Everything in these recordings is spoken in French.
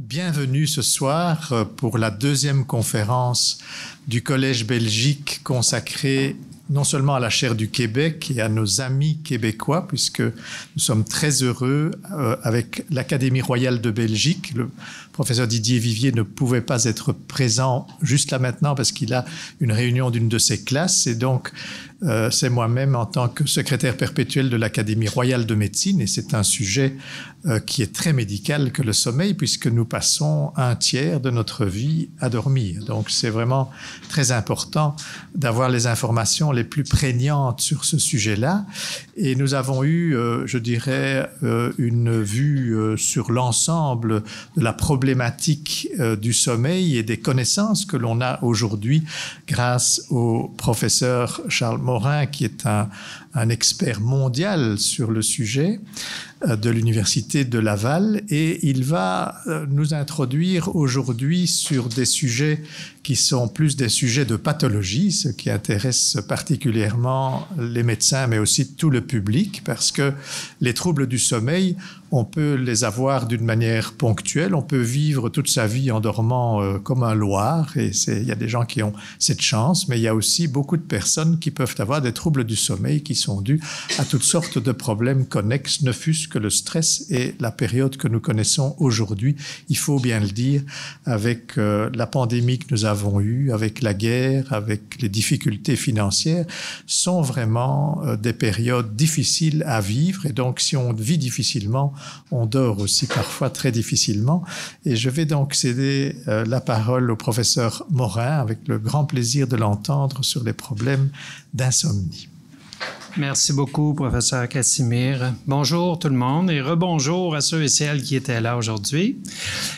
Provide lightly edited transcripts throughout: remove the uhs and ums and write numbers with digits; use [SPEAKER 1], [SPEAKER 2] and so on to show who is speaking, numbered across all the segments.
[SPEAKER 1] Bienvenue ce soir pour la deuxième conférence du Collège Belgique consacrée non seulement à la chaire du Québec et à nos amis québécois, puisque nous sommes très heureux avec l'Académie royale de Belgique. Le professeur Didier Vivier ne pouvait pas être présent juste là maintenant parce qu'il a une réunion d'une de ses classes et donc c'est moi-même en tant que secrétaire perpétuel de l'Académie royale de médecine et c'est un sujet qui est très médical que le sommeil puisque nous passons un tiers de notre vie à dormir. Donc c'est vraiment très important d'avoir les informations les plus prégnantes sur ce sujet-là et nous avons eu, je dirais, une vue sur l'ensemble de la problématique du sommeil et des connaissances que l'on a aujourd'hui grâce au professeur Charles Morin qui est un expert mondial sur le sujet de l'Université de Laval et il va nous introduire aujourd'hui sur des sujets qui sont plus des sujets de pathologie, ce qui intéresse particulièrement les médecins mais aussi tout le public parce que les troubles du sommeil, on peut les avoir d'une manière ponctuelle, on peut vivre toute sa vie en dormant comme un loir et il y a des gens qui ont cette chance, mais il y a aussi beaucoup de personnes qui peuvent avoir des troubles du sommeil qui sont dus à toutes sortes de problèmes connexes, ne fût-ce que le stress et la période que nous connaissons aujourd'hui, il faut bien le dire, avec la pandémie que nous avons eue, avec la guerre, avec les difficultés financières, sont vraiment des périodes difficiles à vivre et donc si on vit difficilement, on dort aussi parfois très difficilement. Et je vais donc céder la parole au professeur Morin avec le grand plaisir de l'entendre sur les problèmes d'insomnie.
[SPEAKER 2] Merci beaucoup, professeur Casimir. Bonjour tout le monde et rebonjour à ceux et celles qui étaient là aujourd'hui.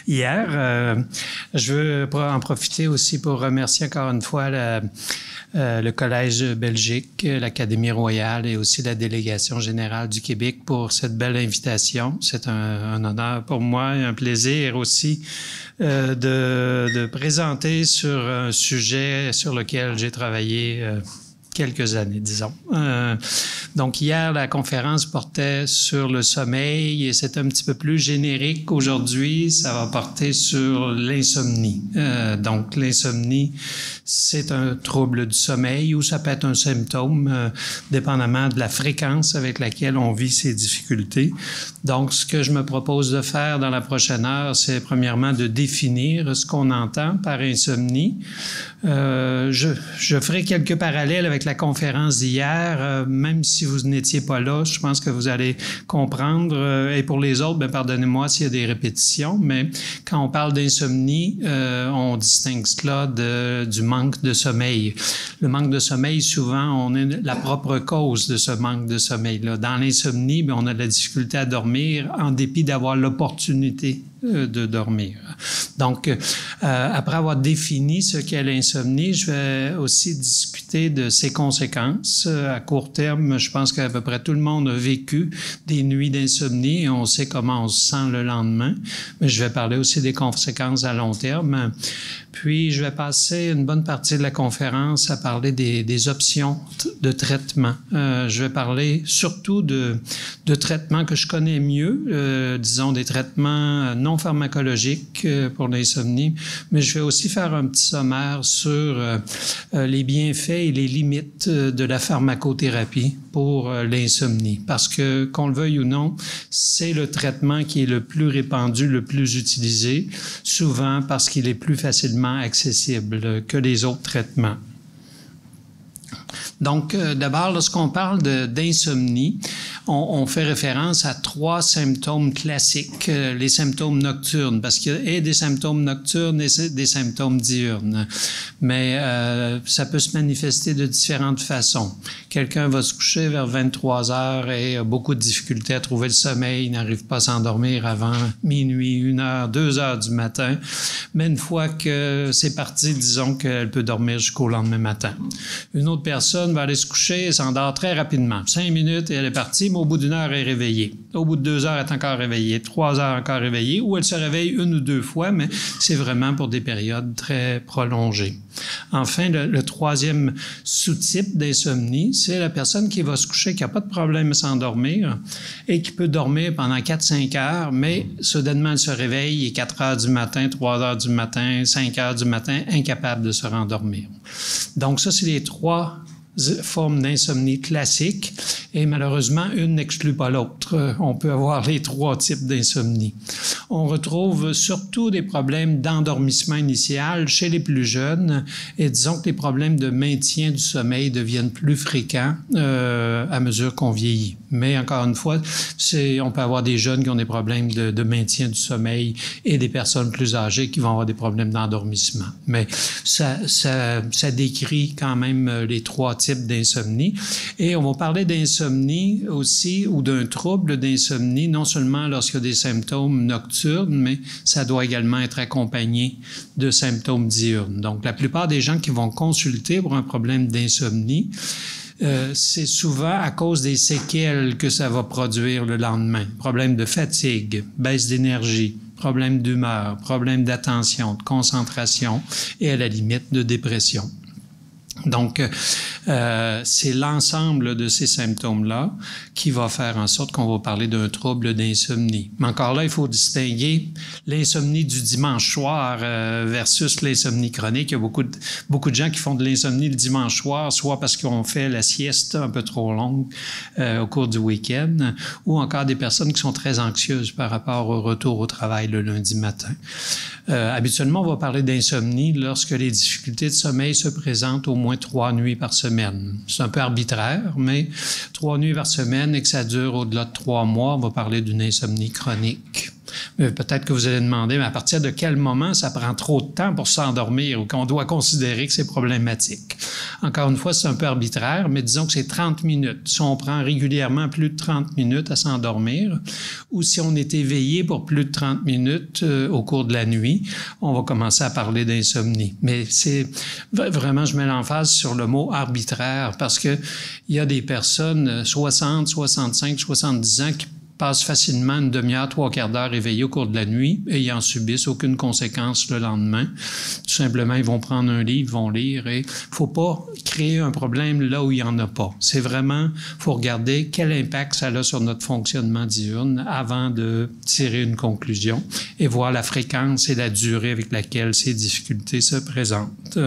[SPEAKER 2] Hier, je veux en profiter aussi pour remercier encore une fois le Collège de Belgique, l'Académie royale et aussi la délégation générale du Québec pour cette belle invitation. C'est un honneur pour moi et un plaisir aussi de présenter sur un sujet sur lequel j'ai travaillé quelques années, disons. Donc, hier, la conférence portait sur le sommeil et c'est un petit peu plus générique. Aujourd'hui, ça va porter sur l'insomnie. Donc, l'insomnie, c'est un trouble du sommeil ou ça peut être un symptôme, dépendamment de la fréquence avec laquelle on vit ces difficultés. Donc, ce que je me propose de faire dans la prochaine heure, c'est premièrement de définir ce qu'on entend par insomnie. Je ferai quelques parallèles avec la conférence d'hier, même si vous n'étiez pas là, je pense que vous allez comprendre. Et pour les autres, pardonnez-moi s'il y a des répétitions, mais quand on parle d'insomnie, on distingue cela du manque de sommeil. Le manque de sommeil, souvent, on est la propre cause de ce manque de sommeil-là. Dans l'insomnie, on a de la difficulté à dormir en dépit d'avoir l'opportunité de dormir. Donc, après avoir défini ce qu'est l'insomnie, je vais aussi discuter de ses conséquences. À court terme, je pense qu'à peu près tout le monde a vécu des nuits d'insomnie et on sait comment on se sent le lendemain. Mais je vais parler aussi des conséquences à long terme. Puis, je vais passer une bonne partie de la conférence à parler des options de traitement. Je vais parler surtout de traitements que je connais mieux, disons des traitements non pharmacologiques pour l'insomnie, mais je vais aussi faire un petit sommaire sur les bienfaits et les limites de la pharmacothérapie pour l'insomnie. Parce que, qu'on le veuille ou non, c'est le traitement qui est le plus répandu, le plus utilisé, souvent parce qu'il est plus facilement accessible que les autres traitements. Donc, d'abord, lorsqu'on parle d'insomnie, on fait référence à 3 symptômes classiques, les symptômes nocturnes, parce qu'il y a des symptômes nocturnes et des symptômes diurnes. Mais ça peut se manifester de différentes façons. Quelqu'un va se coucher vers 23 heures et a beaucoup de difficultés à trouver le sommeil, n'arrive pas à s'endormir avant minuit, 1 heure, 2 heures du matin. Mais une fois que c'est parti, disons qu'elle peut dormir jusqu'au lendemain matin. Une autre personne personne va aller se coucher et s'endort très rapidement. 5 minutes et elle est partie, mais au bout d'1 heure, elle est réveillée. Au bout de 2 heures, elle est encore réveillée. 3 heures encore réveillée, ou elle se réveille 1 ou 2 fois, mais c'est vraiment pour des périodes très prolongées. Enfin, le troisième sous-type d'insomnie, c'est la personne qui va se coucher, qui n'a pas de problème à s'endormir et qui peut dormir pendant 4-5 heures, mais soudainement, elle se réveille, il est 4 heures du matin, 3 heures du matin, 5 heures du matin, incapable de se rendormir. Donc ça, c'est les 3 formes d'insomnie classiques et malheureusement, une n'exclut pas l'autre. On peut avoir les 3 types d'insomnie. On retrouve surtout des problèmes d'endormissement initial chez les plus jeunes et disons que les problèmes de maintien du sommeil deviennent plus fréquents à mesure qu'on vieillit. Mais encore une fois, on peut avoir des jeunes qui ont des problèmes de maintien du sommeil et des personnes plus âgées qui vont avoir des problèmes d'endormissement. Mais ça décrit quand même les 3 types d'insomnie. Et on va parler d'insomnie aussi ou d'un trouble d'insomnie, non seulement lorsqu'il y a des symptômes nocturnes, mais ça doit également être accompagné de symptômes diurnes. Donc, la plupart des gens qui vont consulter pour un problème d'insomnie, c'est souvent à cause des séquelles que ça va produire le lendemain. Problème de fatigue, baisse d'énergie, problème d'humeur, problème d'attention, de concentration et à la limite de dépression. Donc, c'est l'ensemble de ces symptômes-là qui va faire en sorte qu'on va parler d'un trouble d'insomnie. Mais encore là, il faut distinguer l'insomnie du dimanche soir versus l'insomnie chronique. Il y a beaucoup de gens qui font de l'insomnie le dimanche soir, soit parce qu'on fait la sieste un peu trop longue au cours du week-end, ou encore des personnes qui sont très anxieuses par rapport au retour au travail le lundi matin. Habituellement, on va parler d'insomnie lorsque les difficultés de sommeil se présentent au moins 3 nuits par semaine. C'est un peu arbitraire, mais 3 nuits par semaine et que ça dure au-delà de 3 mois, on va parler d'une insomnie chronique. Peut-être que vous allez demander, mais à partir de quel moment ça prend trop de temps pour s'endormir ou qu'on doit considérer que c'est problématique? Encore une fois, c'est un peu arbitraire, mais disons que c'est 30 minutes. Si on prend régulièrement plus de 30 minutes à s'endormir, ou si on est éveillé pour plus de 30 minutes au cours de la nuit, on va commencer à parler d'insomnie. Mais c'est vraiment, je mets l'emphase sur le mot arbitraire parce que il y a des personnes 60, 65, 70 ans qui passent facilement une demi-heure, 3/4 d'heure éveillés au cours de la nuit et ils n'en subissent aucune conséquence le lendemain. Tout simplement, ils vont prendre un livre, ils vont lire et il ne faut pas créer un problème là où il n'y en a pas. C'est vraiment, il faut regarder quel impact ça a sur notre fonctionnement diurne avant de tirer une conclusion et voir la fréquence et la durée avec laquelle ces difficultés se présentent.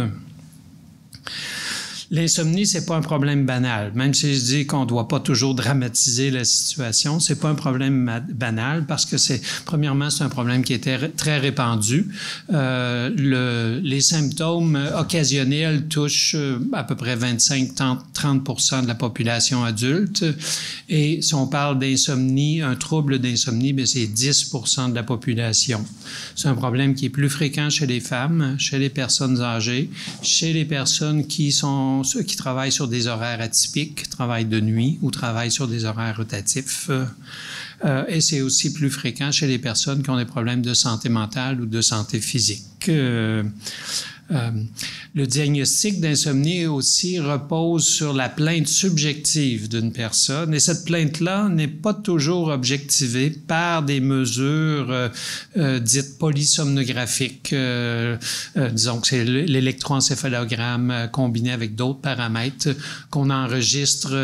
[SPEAKER 2] L'insomnie, c'est pas un problème banal. Même si je dis qu'on ne doit pas toujours dramatiser la situation, c'est pas un problème banal parce que premièrement, c'est un problème qui est très répandu. Les symptômes occasionnels touchent à peu près 25-30% de la population adulte. Et si on parle d'insomnie, un trouble d'insomnie, bien, c'est 10% de la population. C'est un problème qui est plus fréquent chez les femmes, chez les personnes âgées, chez les personnes qui travaillent sur des horaires atypiques, travaillent de nuit ou travaillent sur des horaires rotatifs. Et c'est aussi plus fréquent chez les personnes qui ont des problèmes de santé mentale ou de santé physique. Le diagnostic d'insomnie aussi repose sur la plainte subjective d'une personne et cette plainte-là n'est pas toujours objectivée par des mesures dites polysomnographiques. Disons que c'est l'électroencéphalogramme combiné avec d'autres paramètres qu'on enregistre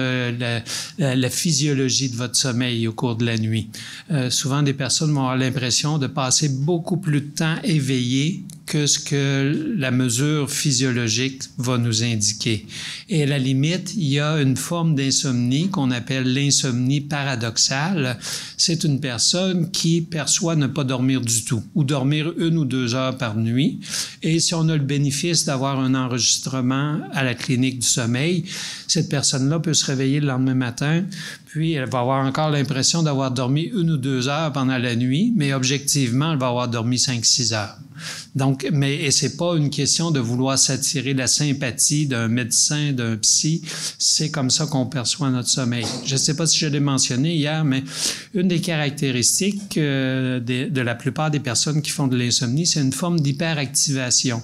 [SPEAKER 2] la physiologie de votre sommeil au cours de la nuit. Souvent, des personnes vont avoir l'impression de passer beaucoup plus de temps éveillées que ce que la mesure physiologique va nous indiquer. Et à la limite, il y a une forme d'insomnie qu'on appelle l'insomnie paradoxale. C'est une personne qui perçoit ne pas dormir du tout ou dormir 1 ou 2 heures par nuit. Et si on a le bénéfice d'avoir un enregistrement à la clinique du sommeil, cette personne-là peut se réveiller le lendemain matin, puis elle va avoir encore l'impression d'avoir dormi 1 ou 2 heures pendant la nuit, mais objectivement, elle va avoir dormi 5-6 heures. Donc, et c'est pas une question de vouloir s'attirer la sympathie d'un médecin, d'un psy. C'est comme ça qu'on perçoit notre sommeil. Je ne sais pas si je l'ai mentionné hier, mais une des caractéristiques de la plupart des personnes qui font de l'insomnie, c'est une forme d'hyperactivation.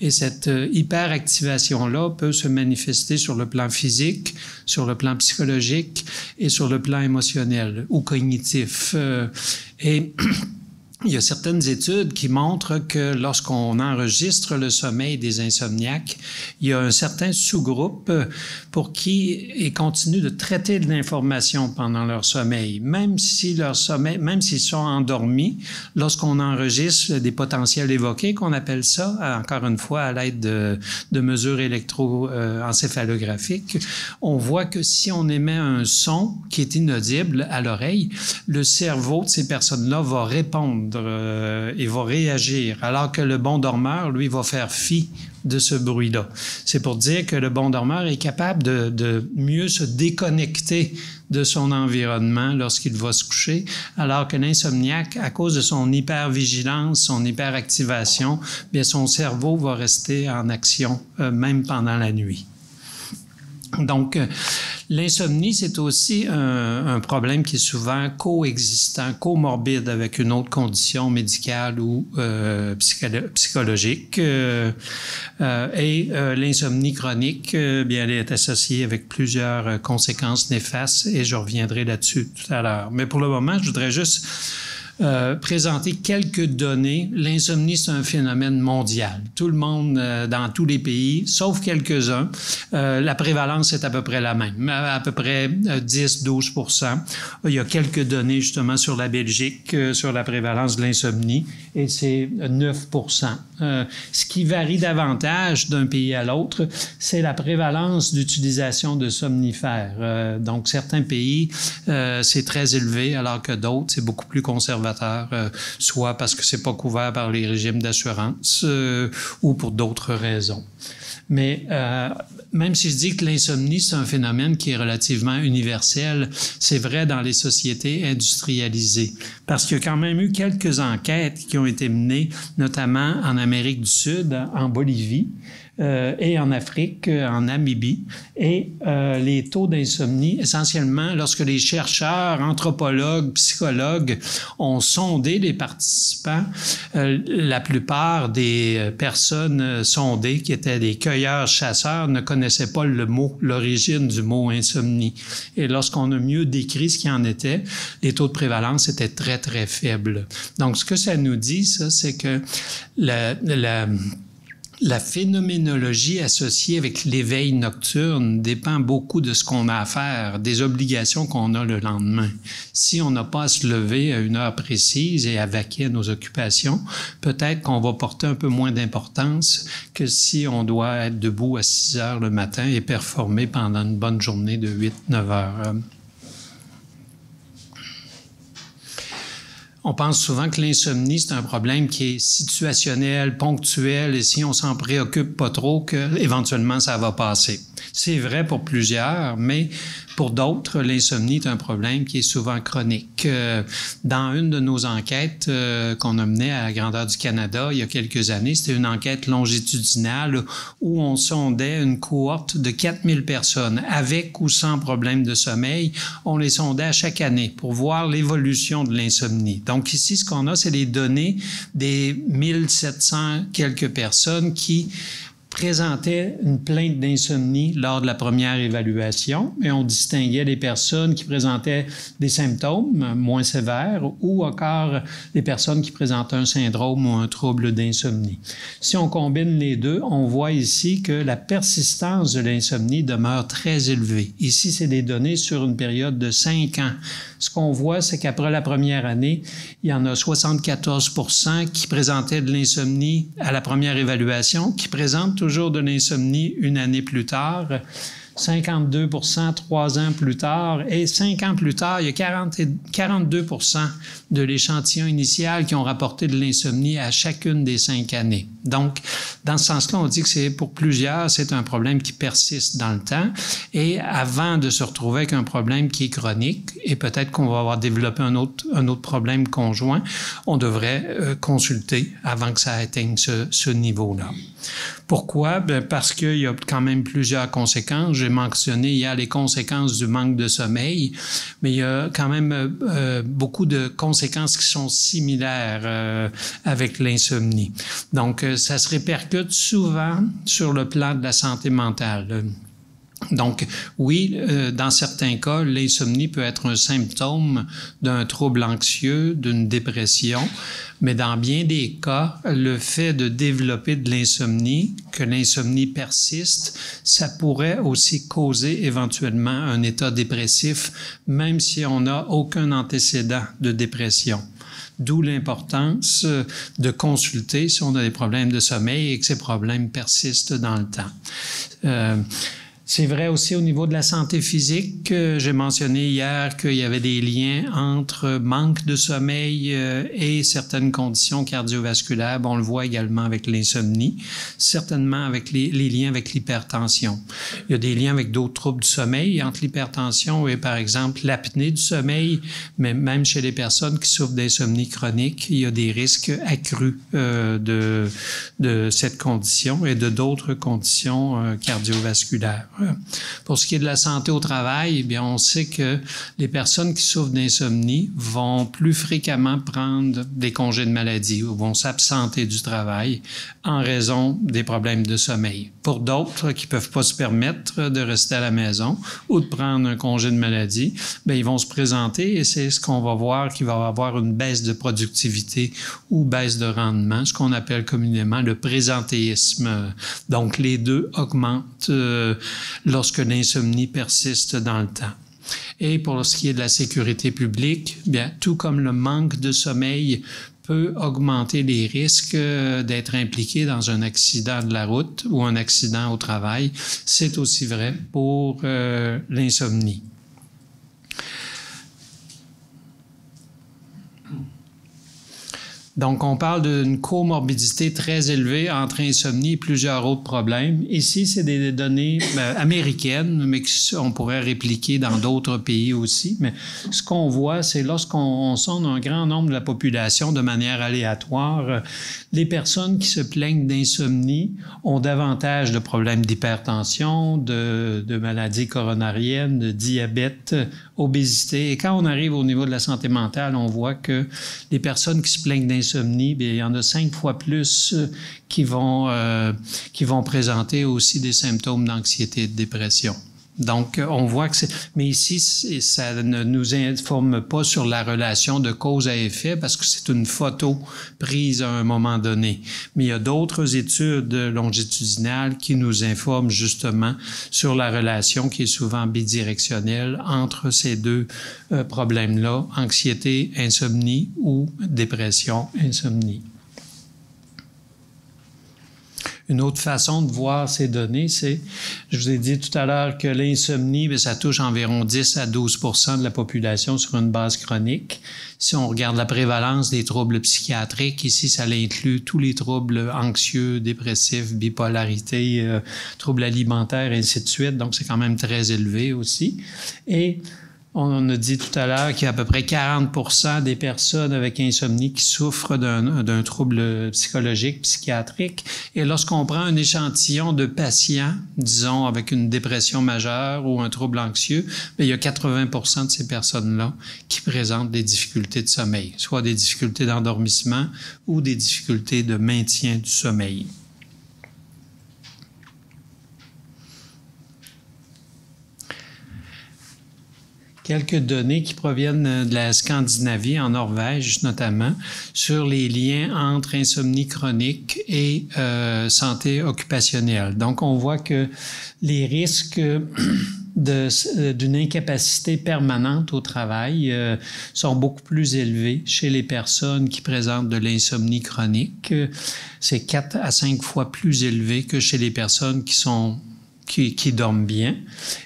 [SPEAKER 2] Et cette hyperactivation-là peut se manifester sur le plan physique, sur le plan psychologique et sur le plan émotionnel ou cognitif. Et il y a certaines études qui montrent que lorsqu'on enregistre le sommeil des insomniaques, il y a un certain sous-groupe pour qui ils continuent de traiter de l'information pendant leur sommeil, même s'ils sont endormis, lorsqu'on enregistre des potentiels évoqués, qu'on appelle ça, encore une fois, à l'aide de mesures électroencéphalographiques, on voit que si on émet un son qui est inaudible à l'oreille, le cerveau de ces personnes-là va répondre et va réagir, alors que le bon dormeur, lui, va faire fi de ce bruit-là. C'est pour dire que le bon dormeur est capable de mieux se déconnecter de son environnement lorsqu'il va se coucher, alors que l'insomniaque, à cause de son hypervigilance, son hyperactivation, bien, son cerveau va rester en action, même pendant la nuit. Donc, l'insomnie, c'est aussi un problème qui est souvent coexistant, comorbide avec une autre condition médicale ou psychologique. L'insomnie chronique, bien, elle est associée avec plusieurs conséquences néfastes et je reviendrai là-dessus tout à l'heure. Mais pour le moment, je voudrais juste présenter quelques données. L'insomnie, c'est un phénomène mondial. Tout le monde, dans tous les pays, sauf quelques-uns, la prévalence est à peu près la même, à peu près 10-12%. Il y a quelques données justement sur la Belgique, sur la prévalence de l'insomnie, et c'est 9%. Ce qui varie davantage d'un pays à l'autre, c'est la prévalence d'utilisation de somnifères. Donc, certains pays, c'est très élevé, alors que d'autres, c'est beaucoup plus conservateur. Soit parce que c'est pas couvert par les régimes d'assurance ou pour d'autres raisons. Mais même si je dis que l'insomnie, c'est un phénomène qui est relativement universel, c'est vrai dans les sociétés industrialisées. Parce qu'il y a quand même eu quelques enquêtes qui ont été menées, notamment en Amérique du Sud, en Bolivie, et en Afrique, en Namibie. Et les taux d'insomnie, essentiellement, lorsque les chercheurs, anthropologues, psychologues ont sondé les participants, la plupart des personnes sondées, qui étaient des cueilleurs-chasseurs, ne connaissaient pas le mot, l'origine du mot insomnie. Et lorsqu'on a mieux décrit ce qu'il en était, les taux de prévalence étaient très, très faibles. Donc, ce que ça nous dit, ça, c'est que la phénoménologie associée avec l'éveil nocturne dépend beaucoup de ce qu'on a à faire, des obligations qu'on a le lendemain. Si on n'a pas à se lever à une heure précise et à vaquer à nos occupations, peut-être qu'on va porter un peu moins d'importance que si on doit être debout à 6 heures le matin et performer pendant une bonne journée de 8-9 heures. On pense souvent que l'insomnie, c'est un problème qui est situationnel, ponctuel, et si on s'en préoccupe pas trop, que éventuellement ça va passer. C'est vrai pour plusieurs, mais pour d'autres, l'insomnie est un problème qui est souvent chronique. Dans une de nos enquêtes qu'on a menées à la grandeur du Canada il y a quelques années, c'était une enquête longitudinale où on sondait une cohorte de 4000 personnes avec ou sans problème de sommeil. On les sondait à chaque année pour voir l'évolution de l'insomnie. Donc ici, ce qu'on a, c'est les données des 1700 quelques personnes qui présentaient une plainte d'insomnie lors de la première évaluation et on distinguait les personnes qui présentaient des symptômes moins sévères ou encore les personnes qui présentaient un syndrome ou un trouble d'insomnie. Si on combine les deux, on voit ici que la persistance de l'insomnie demeure très élevée. Ici, c'est des données sur une période de 5 ans. Ce qu'on voit, c'est qu'après la première année, il y en a 74% qui présentaient de l'insomnie à la première évaluation, qui présentent toujours de l'insomnie une année plus tard, 52% 3 ans plus tard, et 5 ans plus tard, il y a 42% de l'échantillon initial qui ont rapporté de l'insomnie à chacune des 5 années. Donc, dans ce sens-là, on dit que c'est pour plusieurs, c'est un problème qui persiste dans le temps. Et avant de se retrouver avec un problème qui est chronique, et peut-être qu'on va avoir développé un autre problème conjoint, on devrait consulter avant que ça atteigne ce niveau-là. Pourquoi? Bien, parce qu'il y a quand même plusieurs conséquences. j'ai mentionné hier les conséquences du manque de sommeil, mais il y a quand même beaucoup de conséquences qui sont similaires avec l'insomnie. Donc, ça se répercute souvent sur le plan de la santé mentale. Donc, oui, dans certains cas, l'insomnie peut être un symptôme d'un trouble anxieux, d'une dépression, mais dans bien des cas, le fait de développer de l'insomnie, que l'insomnie persiste, ça pourrait aussi causer éventuellement un état dépressif, même si on n'a aucun antécédent de dépression. D'où l'importance de consulter si on a des problèmes de sommeil et que ces problèmes persistent dans le temps. C'est vrai aussi au niveau de la santé physique. J'ai mentionné hier qu'il y avait des liens entre manque de sommeil et certaines conditions cardiovasculaires. On le voit également avec l'insomnie, certainement avec les liens avec l'hypertension. Il y a des liens avec d'autres troubles du sommeil entre l'hypertension et, par exemple, l'apnée du sommeil, mais même chez les personnes qui souffrent d'insomnie chronique, il y a des risques accrus de cette condition et de d'autres conditions cardiovasculaires. Pour ce qui est de la santé au travail, eh bien, on sait que les personnes qui souffrent d'insomnie vont plus fréquemment prendre des congés de maladie ou vont s'absenter du travail en raison des problèmes de sommeil. Pour d'autres qui ne peuvent pas se permettre de rester à la maison ou de prendre un congé de maladie, bien, ils vont se présenter et c'est ce qu'on va voir qu'il va y avoir une baisse de productivité ou baisse de rendement, ce qu'on appelle communément le présentéisme. Donc, les deux augmentent lorsque l'insomnie persiste dans le temps. Et pour ce qui est de la sécurité publique, bien, tout comme le manque de sommeil peut augmenter les risques d'être impliqué dans un accident de la route ou un accident au travail, c'est aussi vrai pour l'insomnie. Donc, on parle d'une comorbidité très élevée entre insomnie et plusieurs autres problèmes. Ici, c'est des données américaines, mais qu'on pourrait répliquer dans d'autres pays aussi. Mais ce qu'on voit, c'est lorsqu'on sonde un grand nombre de la population de manière aléatoire, les personnes qui se plaignent d'insomnie ont davantage de problèmes d'hypertension, de maladies coronariennes, de diabète, obésité. Et quand on arrive au niveau de la santé mentale, on voit que les personnes qui se plaignent d'insomnie, bien, il y en a 5 fois plus qui vont présenter aussi des symptômes d'anxiété et de dépression. Donc, on voit que c'est... Mais ici, ça ne nous informe pas sur la relation de cause à effet parce que c'est une photo prise à un moment donné. Mais il y a d'autres études longitudinales qui nous informent justement sur la relation qui est souvent bidirectionnelle entre ces deux problèmes-là, anxiété, insomnie ou dépression, insomnie. Une autre façon de voir ces données, c'est, je vous ai dit tout à l'heure que l'insomnie, bien, ça touche environ 10 à 12 % de la population sur une base chronique. Si on regarde la prévalence des troubles psychiatriques, ici, ça inclut tous les troubles anxieux, dépressifs, bipolarité, troubles alimentaires, et ainsi de suite. Donc, c'est quand même très élevé aussi. Et on a dit tout à l'heure qu'il y a à peu près 40 % des personnes avec insomnie qui souffrent d'un trouble psychologique, psychiatrique. Et lorsqu'on prend un échantillon de patients, disons avec une dépression majeure ou un trouble anxieux, bien, il y a 80 % de ces personnes-là qui présentent des difficultés de sommeil, soit des difficultés d'endormissement ou des difficultés de maintien du sommeil. Quelques données qui proviennent de la Scandinavie, en Norvège notamment, sur les liens entre insomnie chronique et santé occupationnelle. Donc, on voit que les risques d'une incapacité permanente au travail sont beaucoup plus élevés chez les personnes qui présentent de l'insomnie chronique. C'est 4 à 5 fois plus élevé que chez les personnes qui dorment bien.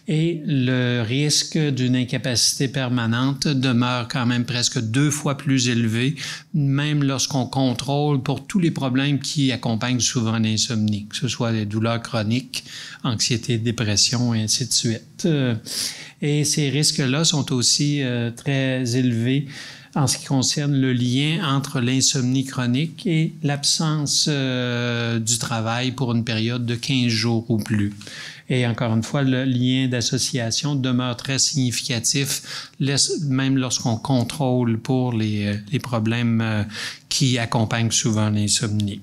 [SPEAKER 2] Et le risque d'une incapacité permanente demeure quand même presque 2 fois plus élevé, même lorsqu'on contrôle pour tous les problèmes qui accompagnent souvent l'insomnie, que ce soit des douleurs chroniques, anxiété, dépression, et ainsi de suite. Et ces risques-là sont aussi très élevés en ce qui concerne le lien entre l'insomnie chronique et l'absence du travail pour une période de 15 jours ou plus. Et encore une fois, le lien d'association demeure très significatif, même lorsqu'on contrôle pour les problèmes qui accompagnent souvent l'insomnie.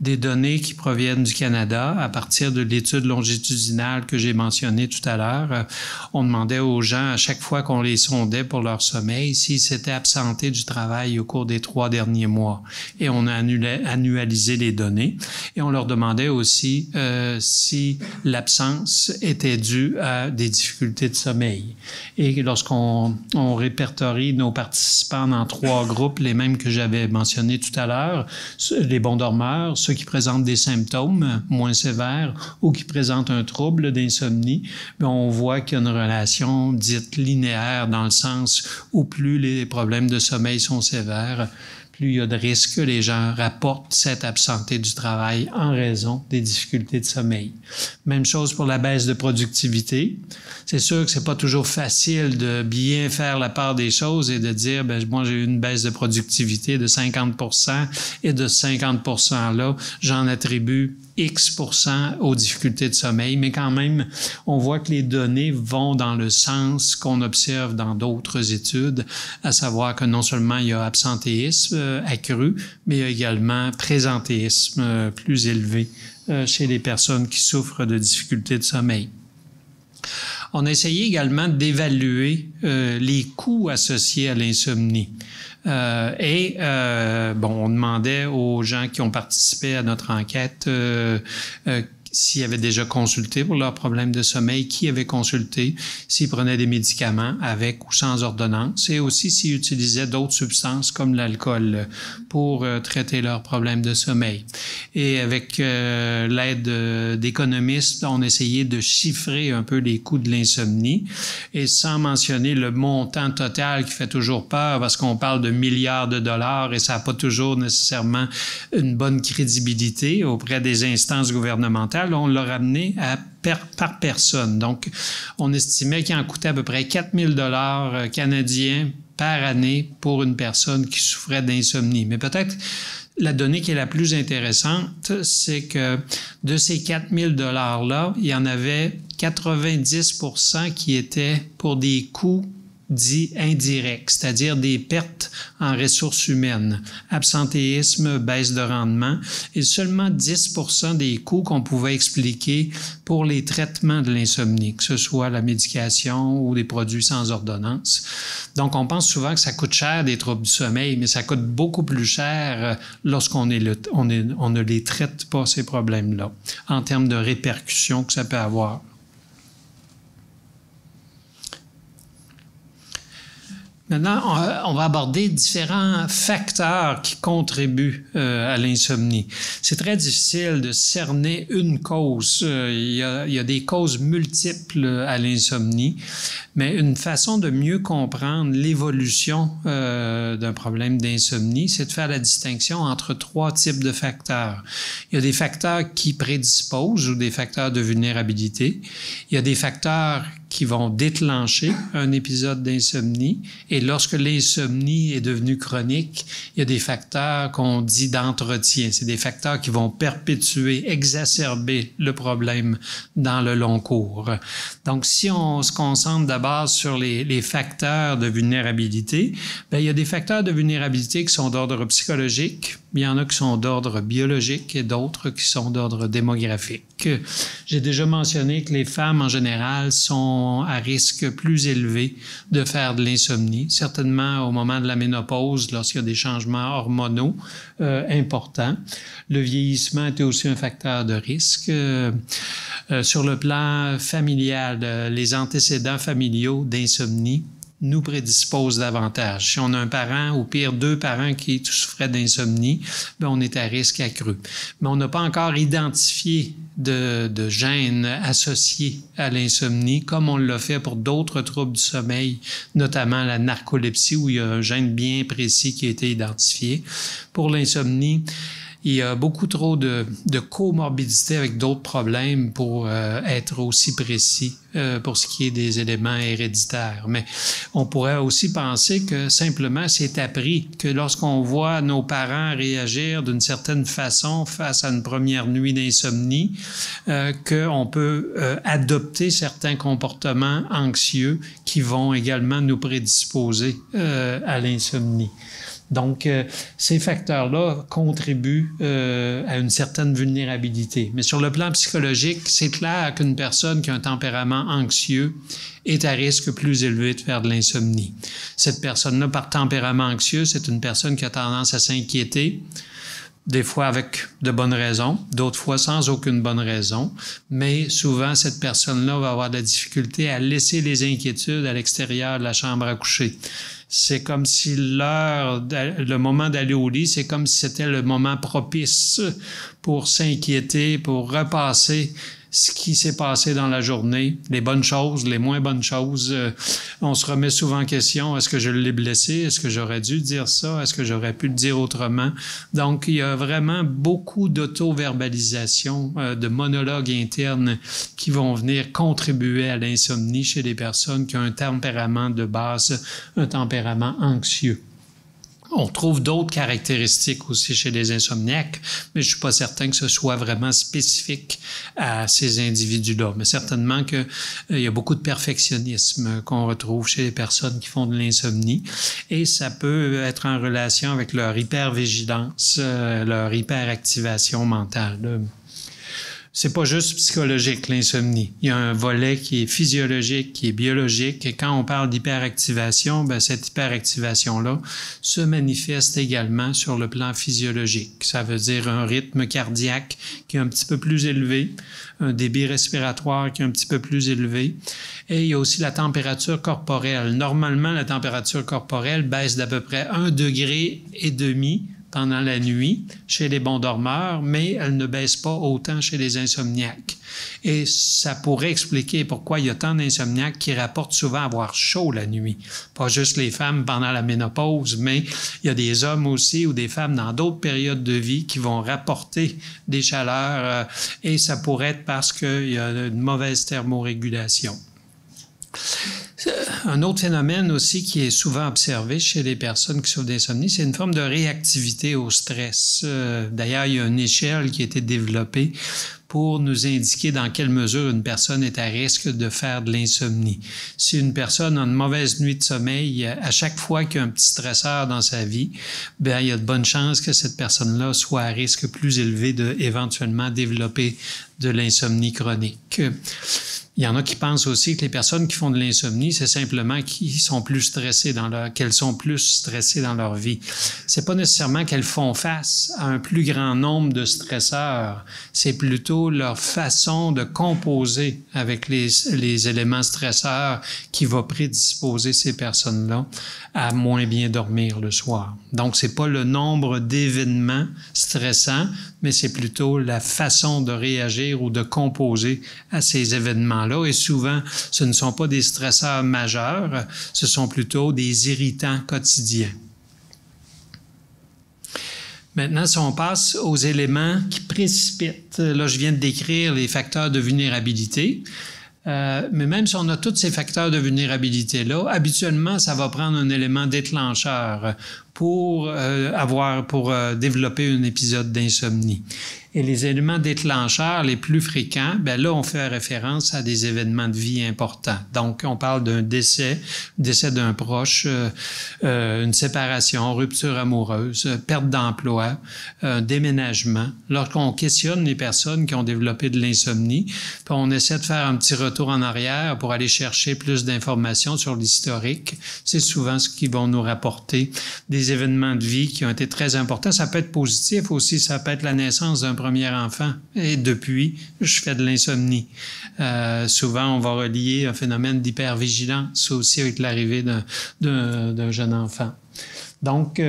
[SPEAKER 2] Des données qui proviennent du Canada à partir de l'étude longitudinale que j'ai mentionnée tout à l'heure. On demandait aux gens à chaque fois qu'on les sondait pour leur sommeil s'ils s'étaient absentés du travail au cours des 3 derniers mois. Et on a annualisé les données. Et on leur demandait aussi si l'absence était due à des difficultés de sommeil. Et lorsqu'on répertorie nos participants dans 3 groupes, les mêmes que j'avais mentionnés tout à l'heure, les bons dormeurs, ceux qui présentent des symptômes moins sévères ou qui présentent un trouble d'insomnie, on voit qu'il y a une relation dite linéaire dans le sens où plus les problèmes de sommeil sont sévères, plus il y a de risques que les gens rapportent cette absenté du travail en raison des difficultés de sommeil. Même chose pour la baisse de productivité. C'est sûr que c'est pas toujours facile de bien faire la part des choses et de dire, moi j'ai eu une baisse de productivité de 50% et de 50%-là, j'en attribue X% aux difficultés de sommeil, mais quand même, on voit que les données vont dans le sens qu'on observe dans d'autres études, à savoir que non seulement il y a absentéisme accru, mais il y a également présentéisme plus élevé chez les personnes qui souffrent de difficultés de sommeil. On a essayé également d'évaluer les coûts associés à l'insomnie. On demandait aux gens qui ont participé à notre enquête s'ils avaient déjà consulté pour leurs problèmes de sommeil, qui avait consulté, s'ils prenaient des médicaments avec ou sans ordonnance, et aussi s'ils utilisaient d'autres substances comme l'alcool pour traiter leurs problèmes de sommeil. Et avec l'aide d'économistes, on essayait de chiffrer un peu les coûts de l'insomnie, et sans mentionner le montant total qui fait toujours peur parce qu'on parle de milliards de dollars et ça n'a pas toujours nécessairement une bonne crédibilité auprès des instances gouvernementales. On l'a ramené par personne. Donc, on estimait qu'il en coûtait à peu près 4 000 $ canadiens par année pour une personne qui souffrait d'insomnie. Mais peut-être la donnée qui est la plus intéressante, c'est que de ces 4 000 $-là, il y en avait 90% qui étaient pour des coûts dits indirects, c'est-à-dire des pertes en ressources humaines, absentéisme, baisse de rendement, et seulement 10% des coûts qu'on pouvait expliquer pour les traitements de l'insomnie, que ce soit la médication ou des produits sans ordonnance. Donc, on pense souvent que ça coûte cher des troubles du sommeil, mais ça coûte beaucoup plus cher lorsqu'on ne les traite pas, ces problèmes-là, en termes de répercussions que ça peut avoir. Maintenant, on va aborder différents facteurs qui contribuent à l'insomnie. C'est très difficile de cerner une cause. Il y a des causes multiples à l'insomnie, mais une façon de mieux comprendre l'évolution d'un problème d'insomnie, c'est de faire la distinction entre 3 types de facteurs. Il y a des facteurs qui prédisposent ou des facteurs de vulnérabilité. Il y a des facteurs qui vont déclencher un épisode d'insomnie. Et lorsque l'insomnie est devenue chronique, il y a des facteurs qu'on dit d'entretien. C'est des facteurs qui vont perpétuer, exacerber le problème dans le long cours. Donc, si on se concentre d'abord sur les facteurs de vulnérabilité, il y a des facteurs de vulnérabilité qui sont d'ordre psychologique. Il y en a qui sont d'ordre biologique et d'autres qui sont d'ordre démographique. J'ai déjà mentionné que les femmes, en général, sont à risque plus élevé de faire de l'insomnie, certainement au moment de la ménopause, lorsqu'il y a des changements hormonaux importants. Le vieillissement est aussi un facteur de risque. Sur le plan familial, les antécédents familiaux d'insomnie nous prédispose davantage. Si on a un parent, ou pire 2 parents qui souffraient d'insomnie, on est à risque accru. Mais on n'a pas encore identifié de gènes associés à l'insomnie, comme on l'a fait pour d'autres troubles du sommeil, notamment la narcolepsie, où il y a un gène bien précis qui a été identifié. Pour l'insomnie, il y a beaucoup trop de comorbidité avec d'autres problèmes pour être aussi précis pour ce qui est des éléments héréditaires. Mais on pourrait aussi penser que simplement c'est appris, que lorsqu'on voit nos parents réagir d'une certaine façon face à une première nuit d'insomnie, qu'on peut adopter certains comportements anxieux qui vont également nous prédisposer à l'insomnie. Donc, ces facteurs-là contribuent à une certaine vulnérabilité. Mais sur le plan psychologique, c'est clair qu'une personne qui a un tempérament anxieux est à risque plus élevé de faire de l'insomnie. Cette personne-là, par tempérament anxieux, c'est une personne qui a tendance à s'inquiéter, des fois avec de bonnes raisons, d'autres fois sans aucune bonne raison, mais souvent cette personne-là va avoir de la difficulté à laisser les inquiétudes à l'extérieur de la chambre à coucher. C'est comme si le moment d'aller au lit, c'est comme si c'était le moment propice pour s'inquiéter, pour repasser ce qui s'est passé dans la journée, les bonnes choses, les moins bonnes choses. On se remet souvent en question, est-ce que je l'ai blessé? Est-ce que j'aurais dû dire ça? Est-ce que j'aurais pu le dire autrement? Donc, il y a vraiment beaucoup d'auto-verbalisation, de monologues internes qui vont venir contribuer à l'insomnie chez les personnes qui ont un tempérament de base, un tempérament anxieux. On trouve d'autres caractéristiques aussi chez les insomniaques, mais je suis pas certain que ce soit vraiment spécifique à ces individus-là. Mais certainement qu'il y a beaucoup de perfectionnisme qu'on retrouve chez les personnes qui font de l'insomnie et ça peut être en relation avec leur hypervigilance, leur hyperactivation mentale. C'est pas juste psychologique, l'insomnie. Il y a un volet qui est physiologique, qui est biologique. Et quand on parle d'hyperactivation, cette hyperactivation-là se manifeste également sur le plan physiologique. Ça veut dire un rythme cardiaque qui est un petit peu plus élevé, un débit respiratoire qui est un petit peu plus élevé. Et il y a aussi la température corporelle. Normalement, la température corporelle baisse d'à peu près 1,5 degré pendant la nuit chez les bons dormeurs, mais elle ne baisse pas autant chez les insomniaques. Et ça pourrait expliquer pourquoi il y a tant d'insomniaques qui rapportent souvent avoir chaud la nuit. Pas juste les femmes pendant la ménopause, mais il y a des hommes aussi ou des femmes dans d'autres périodes de vie qui vont rapporter des chaleurs et ça pourrait être parce qu'il y a une mauvaise thermorégulation. Un autre phénomène aussi qui est souvent observé chez les personnes qui souffrent d'insomnie, c'est une forme de réactivité au stress. D'ailleurs, il y a une échelle qui a été développée pour nous indiquer dans quelle mesure une personne est à risque de faire de l'insomnie. Si une personne a une mauvaise nuit de sommeil, à chaque fois qu'il y a un petit stresseur dans sa vie, il y a de bonnes chances que cette personne-là soit à risque plus élevé de éventuellement développer de l'insomnie chronique. Il y en a qui pensent aussi que les personnes qui font de l'insomnie, c'est simplement qu'elles sont plus stressées dans leur vie. C'est pas nécessairement qu'elles font face à un plus grand nombre de stresseurs. C'est plutôt leur façon de composer avec les éléments stresseurs qui va prédisposer ces personnes-là à moins bien dormir le soir. Donc, c'est pas le nombre d'événements stressants, mais c'est plutôt la façon de réagir ou de composer à ces événements-là. Et souvent, ce ne sont pas des stresseurs majeurs, ce sont plutôt des irritants quotidiens. Maintenant, si on passe aux éléments qui précipitent, là, je viens de décrire les facteurs de vulnérabilité. Mais même si on a tous ces facteurs de vulnérabilité-là, habituellement, ça va prendre un élément déclencheur pour développer un épisode d'insomnie. Et les éléments déclencheurs les plus fréquents, là, on fait référence à des événements de vie importants. Donc, on parle d'un décès d'un proche, une séparation, rupture amoureuse, perte d'emploi, déménagement. Lorsqu'on questionne les personnes qui ont développé de l'insomnie, puis on essaie de faire un petit retour en arrière pour aller chercher plus d'informations sur l'historique, c'est souvent ce qu'ils vont nous rapporter des événements de vie qui ont été très importants. Ça peut être positif aussi, ça peut être la naissance d'un premier enfant. Et depuis, je fais de l'insomnie. Souvent, on va relier un phénomène d'hypervigilance aussi avec l'arrivée d'un jeune enfant. Donc,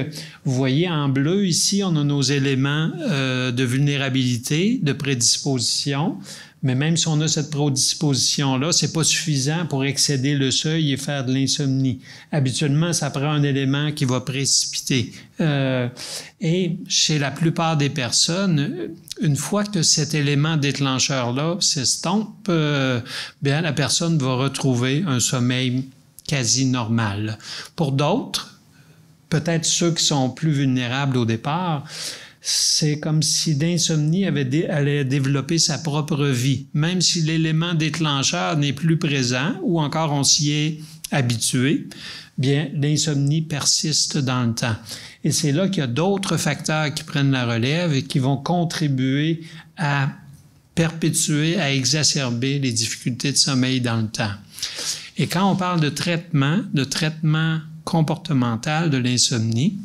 [SPEAKER 2] vous voyez en bleu ici, on a nos éléments de vulnérabilité, de prédisposition. Mais même si on a cette prédisposition-là, c'est pas suffisant pour excéder le seuil et faire de l'insomnie. Habituellement, ça prend un élément qui va précipiter. Et chez la plupart des personnes, une fois que cet élément déclencheur-là s'estompe, bien la personne va retrouver un sommeil quasi normal. Pour d'autres, peut-être ceux qui sont plus vulnérables au départ, c'est comme si l'insomnie allait développer sa propre vie, même si l'élément déclencheur n'est plus présent ou encore on s'y est habitué, bien l'insomnie persiste dans le temps. Et c'est là qu'il y a d'autres facteurs qui prennent la relève et qui vont contribuer à perpétuer, à exacerber les difficultés de sommeil dans le temps. Et quand on parle de traitement comportemental de l'insomnie,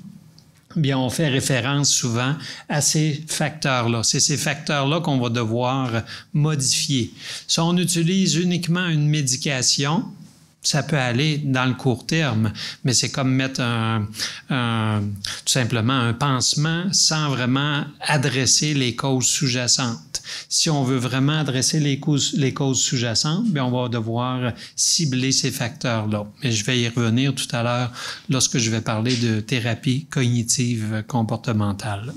[SPEAKER 2] bien, on fait référence souvent à ces facteurs-là. C'est ces facteurs-là qu'on va devoir modifier. Si on utilise uniquement une médication, ça peut aller dans le court terme, mais c'est comme mettre tout simplement un pansement sans vraiment adresser les causes sous-jacentes. Si on veut vraiment adresser les causes sous-jacentes, bien, on va devoir cibler ces facteurs-là. Mais je vais y revenir tout à l'heure lorsque je vais parler de thérapie cognitive comportementale.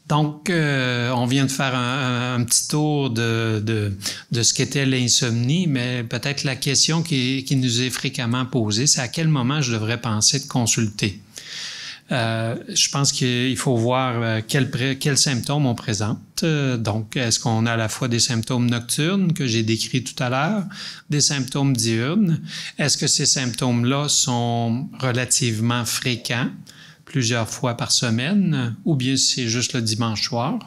[SPEAKER 2] Donc, on vient de faire un petit tour de ce qu'était l'insomnie, mais peut-être la question qui nous est fréquemment posée, c'est à quel moment je devrais penser de consulter. Je pense qu'il faut voir quels symptômes on présente. Donc, est-ce qu'on a à la fois des symptômes nocturnes que j'ai décrits tout à l'heure, des symptômes diurnes? Est-ce que ces symptômes-là sont relativement fréquents, plusieurs fois par semaine, ou bien c'est juste le dimanche soir?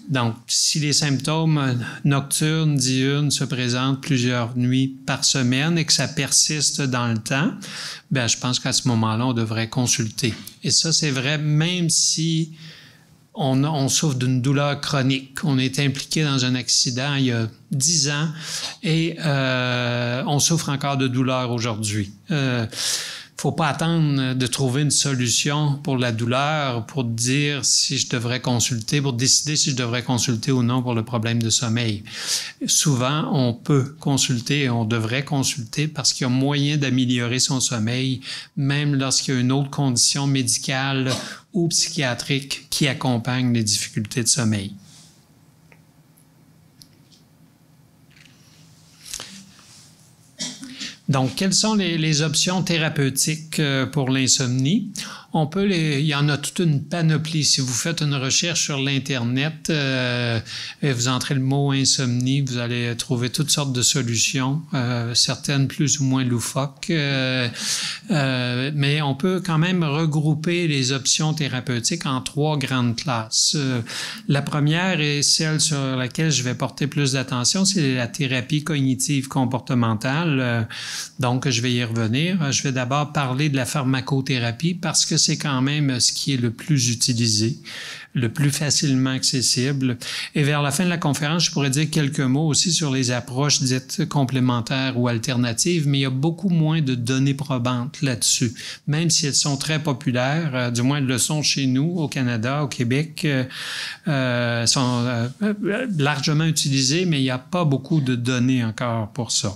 [SPEAKER 2] Donc, si les symptômes nocturnes, diurnes se présentent plusieurs nuits par semaine et que ça persiste dans le temps, bien, je pense qu'à ce moment-là, on devrait consulter. Et ça, c'est vrai même si on souffre d'une douleur chronique. On est impliqué dans un accident il y a 10 ans et on souffre encore de douleur aujourd'hui. Faut pas attendre de trouver une solution pour la douleur pour dire si je devrais consulter, pour décider si je devrais consulter ou non pour le problème de sommeil. Souvent, on peut consulter et on devrait consulter parce qu'il y a moyen d'améliorer son sommeil, même lorsqu'il y a une autre condition médicale ou psychiatrique qui accompagne les difficultés de sommeil. Donc, quelles sont les options thérapeutiques pour l'insomnie? Il y en a toute une panoplie. Si vous faites une recherche sur l'Internet et vous entrez le mot insomnie, vous allez trouver toutes sortes de solutions, certaines plus ou moins loufoques. Mais on peut quand même regrouper les options thérapeutiques en 3 grandes classes. La première et celle sur laquelle je vais porter plus d'attention, c'est la thérapie cognitive comportementale. Donc, je vais y revenir. Je vais d'abord parler de la pharmacothérapie parce que c'est quand même ce qui est le plus utilisé, le plus facilement accessible. Et vers la fin de la conférence, je pourrais dire quelques mots aussi sur les approches dites complémentaires ou alternatives, mais il y a beaucoup moins de données probantes là-dessus. Même si elles sont très populaires, du moins elles le sont chez nous, au Canada, au Québec, sont largement utilisées, mais il n'y a pas beaucoup de données encore pour ça.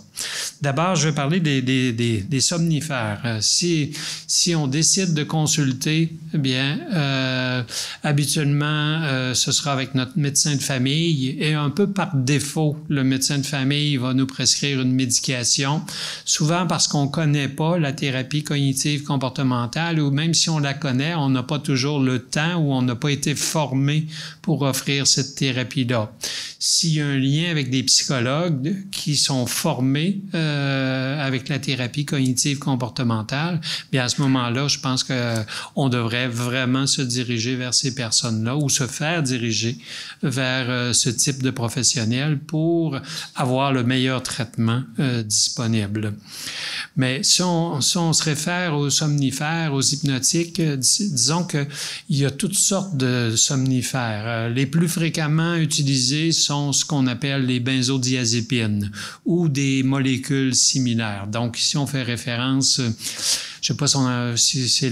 [SPEAKER 2] D'abord, je vais parler des somnifères. Si on décide de consulter, eh bien, habituellement, ce sera avec notre médecin de famille et un peu par défaut, le médecin de famille va nous prescrire une médication, souvent parce qu'on ne connaît pas la thérapie cognitive comportementale ou même si on la connaît, on n'a pas toujours le temps ou on n'a pas été formé pour offrir cette thérapie-là. S'il y a un lien avec des psychologues qui sont formés avec la thérapie cognitive comportementale, bien à ce moment-là, je pense qu'on devrait vraiment se diriger vers ces personnes-là ou se faire diriger vers ce type de professionnel pour avoir le meilleur traitement disponible. Mais si on se réfère aux somnifères, aux hypnotiques, disons qu'il y a toutes sortes de somnifères. Les plus fréquemment utilisés sont ce qu'on appelle les benzodiazépines ou des molécules similaires. Donc ici, on fait référence, je sais pas si c'est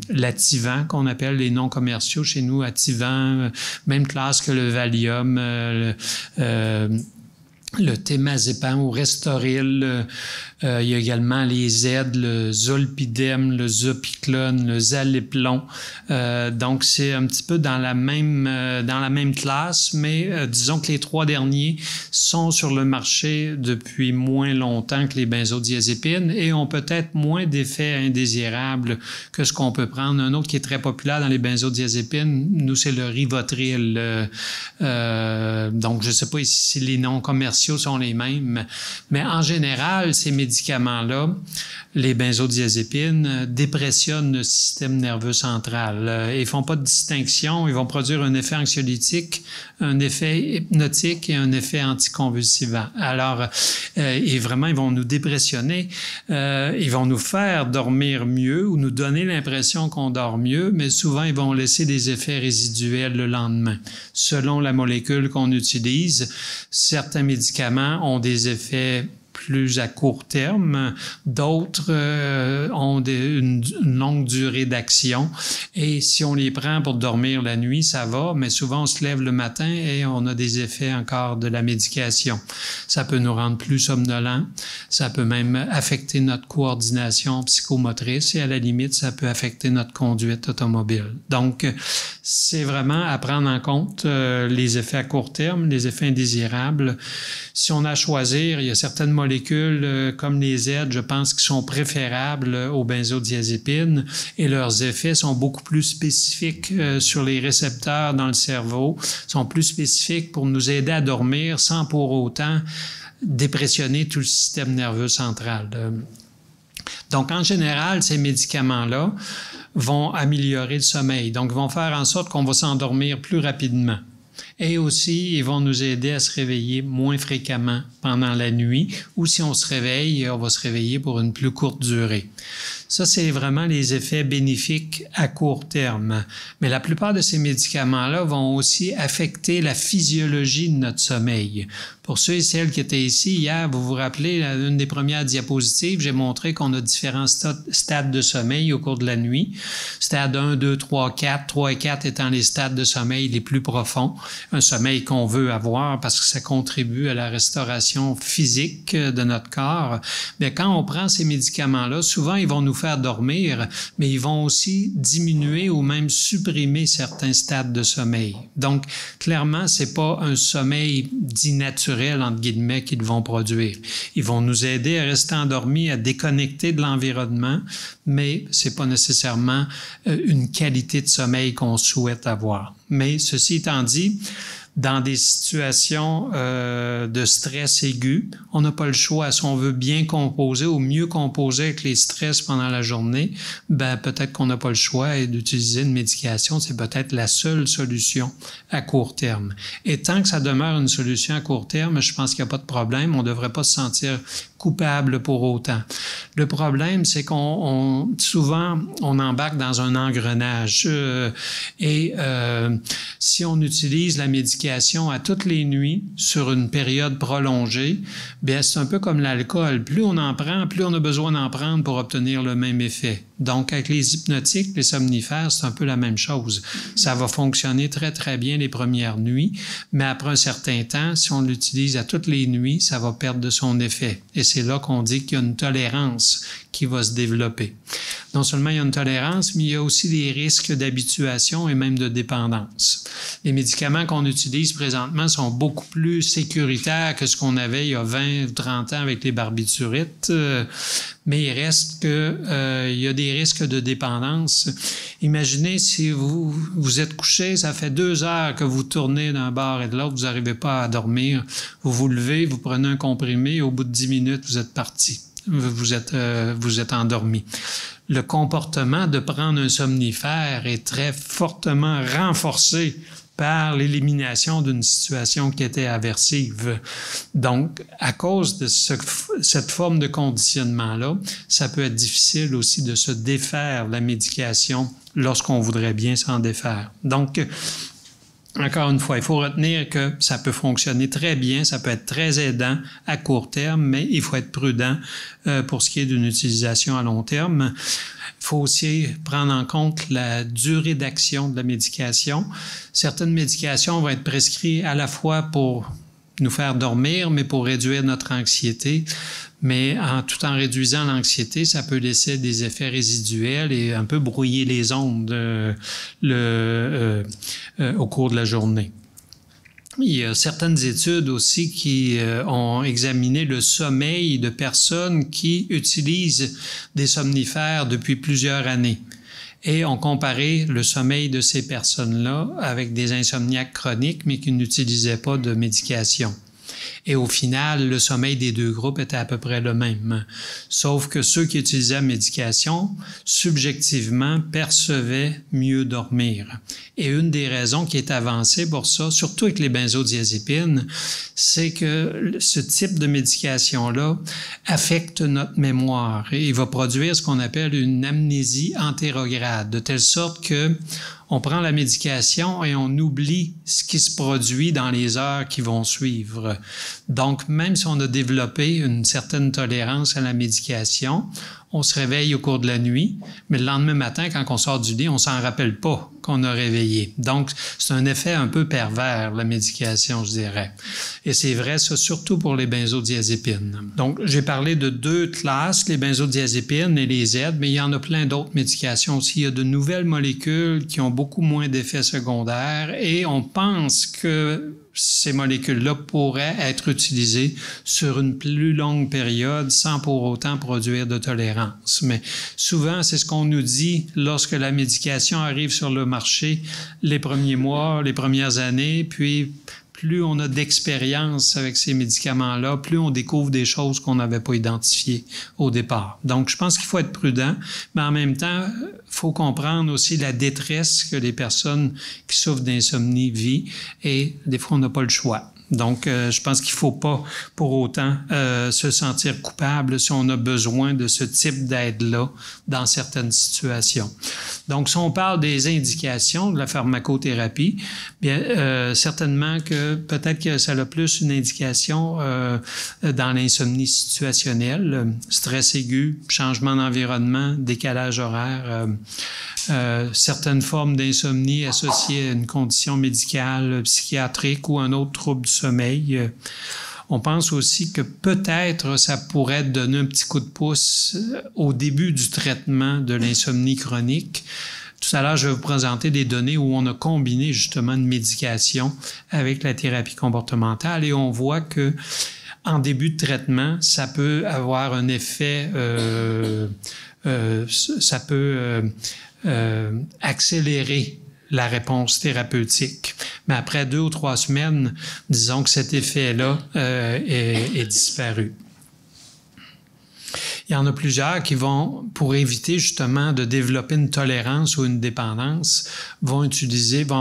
[SPEAKER 2] l'Ativan qu'on appelle les noms commerciaux chez nous, Ativan, même classe que le Valium, le Temazepam ou Restoril. Il y a également les aides, le Zolpidem, le Zopiclone, le Zaleplon. Donc, c'est un petit peu dans la même classe, mais disons que les 3 derniers sont sur le marché depuis moins longtemps que les benzodiazépines et ont peut-être moins d'effets indésirables que ce qu'on peut prendre. Un autre qui est très populaire dans les benzodiazépines, nous, c'est le Rivotril. Donc, je ne sais pas si les noms commerciaux sont les mêmes, mais en général, ces médicaments-là, les benzodiazépines, dépressionnent le système nerveux central. Ils font pas de distinction, ils vont produire un effet anxiolytique, un effet hypnotique et un effet anticonvulsivant. Alors, et vraiment, ils vont nous dépressionner, ils vont nous faire dormir mieux ou nous donner l'impression qu'on dort mieux, mais souvent, ils vont laisser des effets résiduels le lendemain. Selon la molécule qu'on utilise, certains médicaments ont des effets plus à court terme, d'autres ont une longue durée d'action et si on les prend pour dormir la nuit, ça va, mais souvent on se lève le matin et on a des effets encore de la médication. Ça peut nous rendre plus somnolents, ça peut même affecter notre coordination psychomotrice et à la limite, ça peut affecter notre conduite automobile. Donc, c'est vraiment à prendre en compte les effets à court terme, les effets indésirables. Si on a à choisir, il y a certaines molécules comme les aides, je pense, qui sont préférables aux benzodiazépines et leurs effets sont beaucoup plus spécifiques sur les récepteurs dans le cerveau, sont plus spécifiques pour nous aider à dormir sans pour autant dépressionner tout le système nerveux central. Donc, en général, ces médicaments-là vont améliorer le sommeil, donc vont faire en sorte qu'on va s'endormir plus rapidement. Et aussi, ils vont nous aider à se réveiller moins fréquemment pendant la nuit ou si on se réveille, on va se réveiller pour une plus courte durée. Ça, c'est vraiment les effets bénéfiques à court terme. Mais la plupart de ces médicaments-là vont aussi affecter la physiologie de notre sommeil. Pour ceux et celles qui étaient ici hier, vous vous rappelez, une des premières diapositives, j'ai montré qu'on a différents stades de sommeil au cours de la nuit. Stade 1, 2, 3, 4. 3 et 4 étant les stades de sommeil les plus profonds. Un sommeil qu'on veut avoir parce que ça contribue à la restauration physique de notre corps. Mais quand on prend ces médicaments-là, souvent, ils vont nous faire dormir, mais ils vont aussi diminuer ou même supprimer certains stades de sommeil. Donc, clairement, c'est pas un sommeil dit naturel, entre guillemets, qu'ils vont produire. Ils vont nous aider à rester endormis, à déconnecter de l'environnement, mais c'est pas nécessairement une qualité de sommeil qu'on souhaite avoir. Mais ceci étant dit, dans des situations de stress aigu, on n'a pas le choix. Si on veut bien composer ou mieux composer avec les stress pendant la journée, ben peut-être qu'on n'a pas le choix et d'utiliser une médication, c'est peut-être la seule solution à court terme. Et tant que ça demeure une solution à court terme, je pense qu'il n'y a pas de problème. On ne devrait pas se sentir coupable pour autant. Le problème, c'est souvent, on embarque dans un engrenage. Si on utilise la médication à toutes les nuits sur une période prolongée, bien, c'est un peu comme l'alcool. Plus on en prend, plus on a besoin d'en prendre pour obtenir le même effet. Donc, avec les hypnotiques, les somnifères, c'est un peu la même chose. Ça va fonctionner très, très bien les premières nuits, mais après un certain temps, si on l'utilise à toutes les nuits, ça va perdre de son effet. Et c'est là qu'on dit qu'il y a une tolérance qui va se développer. Non seulement il y a une tolérance, mais il y a aussi des risques d'habituation et même de dépendance. Les médicaments qu'on utilise présentement sont beaucoup plus sécuritaires que ce qu'on avait il y a 20 ou 30 ans avec les barbiturites, mais il reste il y a des risques de dépendance. Imaginez si vous êtes couché, ça fait 2 heures que vous tournez d'un bord et de l'autre, vous n'arrivez pas à dormir, vous vous levez, vous prenez un comprimé, et au bout de 10 minutes, vous êtes parti. Vous êtes endormi. Le comportement de prendre un somnifère est très fortement renforcé par l'élimination d'une situation qui était aversive. Donc, à cause de cette forme de conditionnement-là, ça peut être difficile aussi de se défaire de la médication lorsqu'on voudrait bien s'en défaire. Donc, Encore une fois, il faut retenir que ça peut fonctionner très bien, ça peut être très aidant à court terme, mais il faut être prudent pour ce qui est d'une utilisation à long terme. Il faut aussi prendre en compte la durée d'action de la médication. Certaines médications vont être prescrites à la fois pour nous faire dormir, mais pour réduire notre anxiété. Mais tout en réduisant l'anxiété, ça peut laisser des effets résiduels et un peu brouiller les ondes au cours de la journée. Il y a certaines études aussi qui ont examiné le sommeil de personnes qui utilisent des somnifères depuis plusieurs années et ont comparé le sommeil de ces personnes-là avec des insomniaques chroniques mais qui n'utilisaient pas de médication. Et au final, le sommeil des deux groupes était à peu près le même. Sauf que ceux qui utilisaient la médication, subjectivement, percevaient mieux dormir. Et une des raisons qui est avancée pour ça, surtout avec les benzodiazépines, c'est que ce type de médication-là affecte notre mémoire et il va produire ce qu'on appelle une amnésie antérograde, de telle sorte que on prend la médication et on oublie ce qui se produit dans les heures qui vont suivre. Donc, même si on a développé une certaine tolérance à la médication, on se réveille au cours de la nuit, mais le lendemain matin, quand on sort du lit, on s'en rappelle pas qu'on a réveillé. Donc, c'est un effet un peu pervers, la médication, je dirais. Et c'est vrai, ça, surtout pour les benzodiazépines. Donc, j'ai parlé de deux classes, les benzodiazépines et les aides, mais il y en a plein d'autres médications aussi. Il y a de nouvelles molécules qui ont beaucoup moins d'effets secondaires et on pense que ces molécules-là pourraient être utilisées sur une plus longue période sans pour autant produire de tolérance. Mais souvent, c'est ce qu'on nous dit lorsque la médication arrive sur le marché les premiers mois, les premières années, puis plus on a d'expérience avec ces médicaments-là, plus on découvre des choses qu'on n'avait pas identifiées au départ. Donc, je pense qu'il faut être prudent, mais en même temps, il faut comprendre aussi la détresse que les personnes qui souffrent d'insomnie vivent et des fois, on n'a pas le choix. Donc, je pense qu'il ne faut pas pour autant se sentir coupable si on a besoin de ce type d'aide-là dans certaines situations. Donc, si on parle des indications de la pharmacothérapie, bien certainement que peut-être que ça a plus une indication dans l'insomnie situationnelle, stress aigu, changement d'environnement, décalage horaire, certaines formes d'insomnie associées à une condition médicale, psychiatrique ou un autre trouble du sommeil. On pense aussi que peut-être ça pourrait donner un petit coup de pouce au début du traitement de l'insomnie chronique. Tout à l'heure, je vais vous présenter des données où on a combiné justement une médication avec la thérapie comportementale et on voit que en début de traitement, ça peut avoir un effet, ça peut accélérer la réponse thérapeutique. Mais après 2 ou 3 semaines, disons que cet effet-là est disparu. Il y en a plusieurs qui vont, pour éviter justement de développer une tolérance ou une dépendance, vont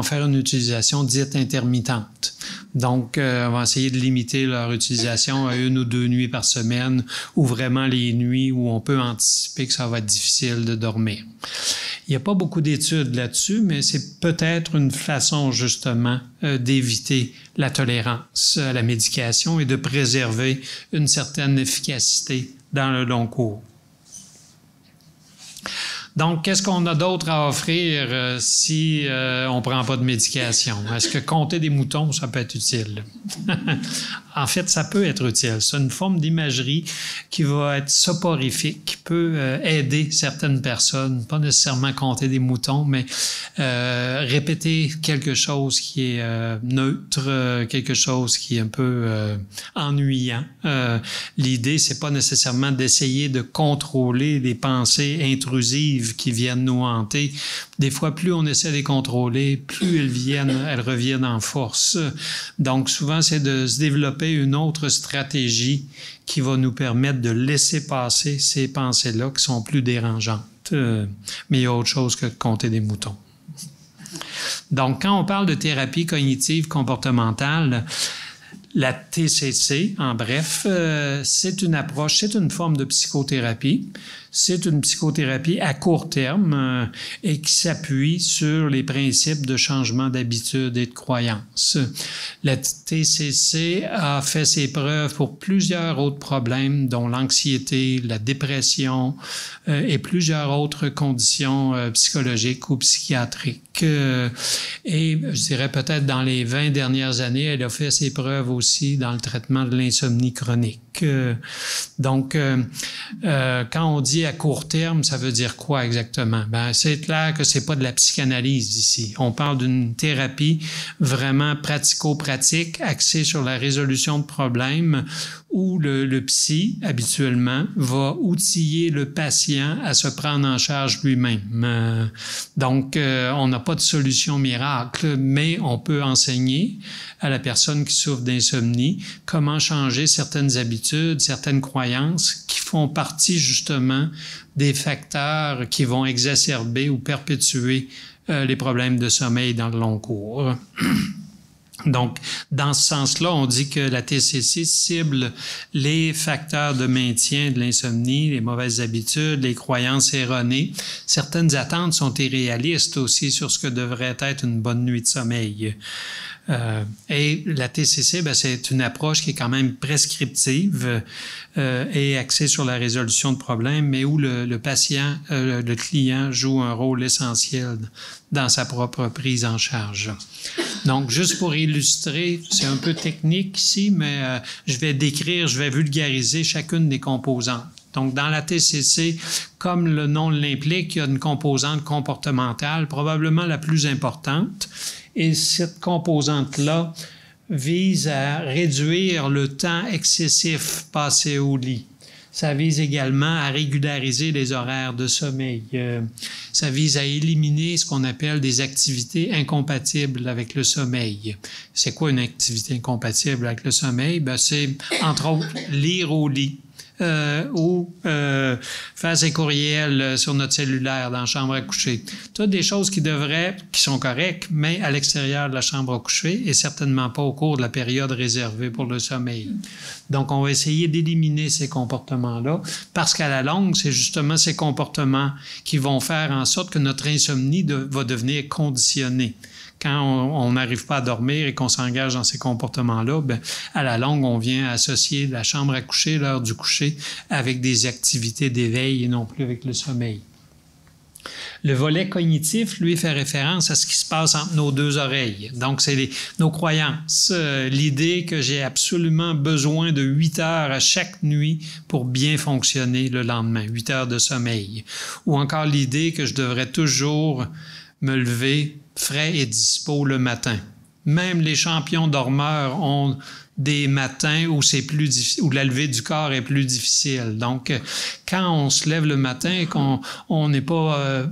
[SPEAKER 2] faire une utilisation dite intermittente. Donc, on va essayer de limiter leur utilisation à 1 ou 2 nuits par semaine ou vraiment les nuits où on peut anticiper que ça va être difficile de dormir. Il n'y a pas beaucoup d'études là-dessus, mais c'est peut-être une façon justement d'éviter la tolérance à la médication et de préserver une certaine efficacité dans le long cours. Donc, qu'est-ce qu'on a d'autre à offrir si on ne prend pas de médication? Est-ce que compter des moutons, ça peut être utile? En fait, ça peut être utile. C'est une forme d'imagerie qui va être soporifique, qui peut aider certaines personnes, pas nécessairement compter des moutons, mais répéter quelque chose qui est neutre, quelque chose qui est un peu ennuyant. L'idée, c'est pas nécessairement d'essayer de contrôler les pensées intrusives qui viennent nous hanter. Des fois, plus on essaie de les contrôler, plus elles reviennent en force. Donc, souvent, c'est de se développer une autre stratégie qui va nous permettre de laisser passer ces pensées-là qui sont plus dérangeantes. Mais il y a autre chose que de compter des moutons. Donc, quand on parle de thérapie cognitive comportementale, la TCC, en bref, c'est une approche, c'est une forme de psychothérapie. c'est une psychothérapie à court terme et qui s'appuie sur les principes de changement d'habitude et de croyance. La TCC a fait ses preuves pour plusieurs autres problèmes, dont l'anxiété, la dépression et plusieurs autres conditions psychologiques ou psychiatriques. Et je dirais peut-être dans les 20 dernières années, elle a fait ses preuves aussi dans le traitement de l'insomnie chronique. Donc, quand on dit à court terme, ça veut dire quoi exactement? Ben, c'est clair que c'est pas de la psychanalyse ici. On parle d'une thérapie vraiment pratico-pratique, axée sur la résolution de problèmes, où le psy, habituellement, va outiller le patient à se prendre en charge lui-même. Donc, on n'a pas de solution miracle, mais on peut enseigner à la personne qui souffre d'insomnie comment changer certaines habitudes, certaines croyances qui font partie justement des facteurs qui vont exacerber ou perpétuer les problèmes de sommeil dans le long cours. Donc, dans ce sens-là, on dit que la TCC cible les facteurs de maintien de l'insomnie, les mauvaises habitudes, les croyances erronées. Certaines attentes sont irréalistes aussi sur ce que devrait être une bonne nuit de sommeil. Et la TCC, ben, c'est une approche qui est quand même prescriptive et axée sur la résolution de problèmes, mais où le patient, le client joue un rôle essentiel dans sa propre prise en charge. Donc, juste pour illustrer, c'est un peu technique ici, mais je vais vulgariser chacune des composantes. Donc, dans la TCC, comme le nom l'implique, il y a une composante comportementale, probablement la plus importante. Et cette composante-là vise à réduire le temps excessif passé au lit. Ça vise également à régulariser les horaires de sommeil. Ça vise à éliminer ce qu'on appelle des activités incompatibles avec le sommeil. C'est quoi une activité incompatible avec le sommeil? Ben, c'est, entre autres, lire au lit. Ou faire ses courriels sur notre cellulaire dans la chambre à coucher. Toutes des choses qui sont correctes, mais à l'extérieur de la chambre à coucher et certainement pas au cours de la période réservée pour le sommeil. Donc, on va essayer d'éliminer ces comportements-là parce qu'à la longue, c'est justement ces comportements qui vont faire en sorte que notre insomnie va devenir conditionnée. Quand on n'arrive pas à dormir et qu'on s'engage dans ces comportements-là, ben, à la longue, on vient associer la chambre à coucher, l'heure du coucher, avec des activités d'éveil et non plus avec le sommeil. Le volet cognitif, lui, fait référence à ce qui se passe entre nos deux oreilles. Donc, c'est nos croyances. L'idée que j'ai absolument besoin de 8 heures à chaque nuit pour bien fonctionner le lendemain, 8 heures de sommeil. Ou encore l'idée que je devrais toujours me lever frais et dispo le matin. Même les champions dormeurs ont des matins où c'est plus difficile, où la levée du corps est plus difficile. Donc, quand on se lève le matin et qu'on n'est pas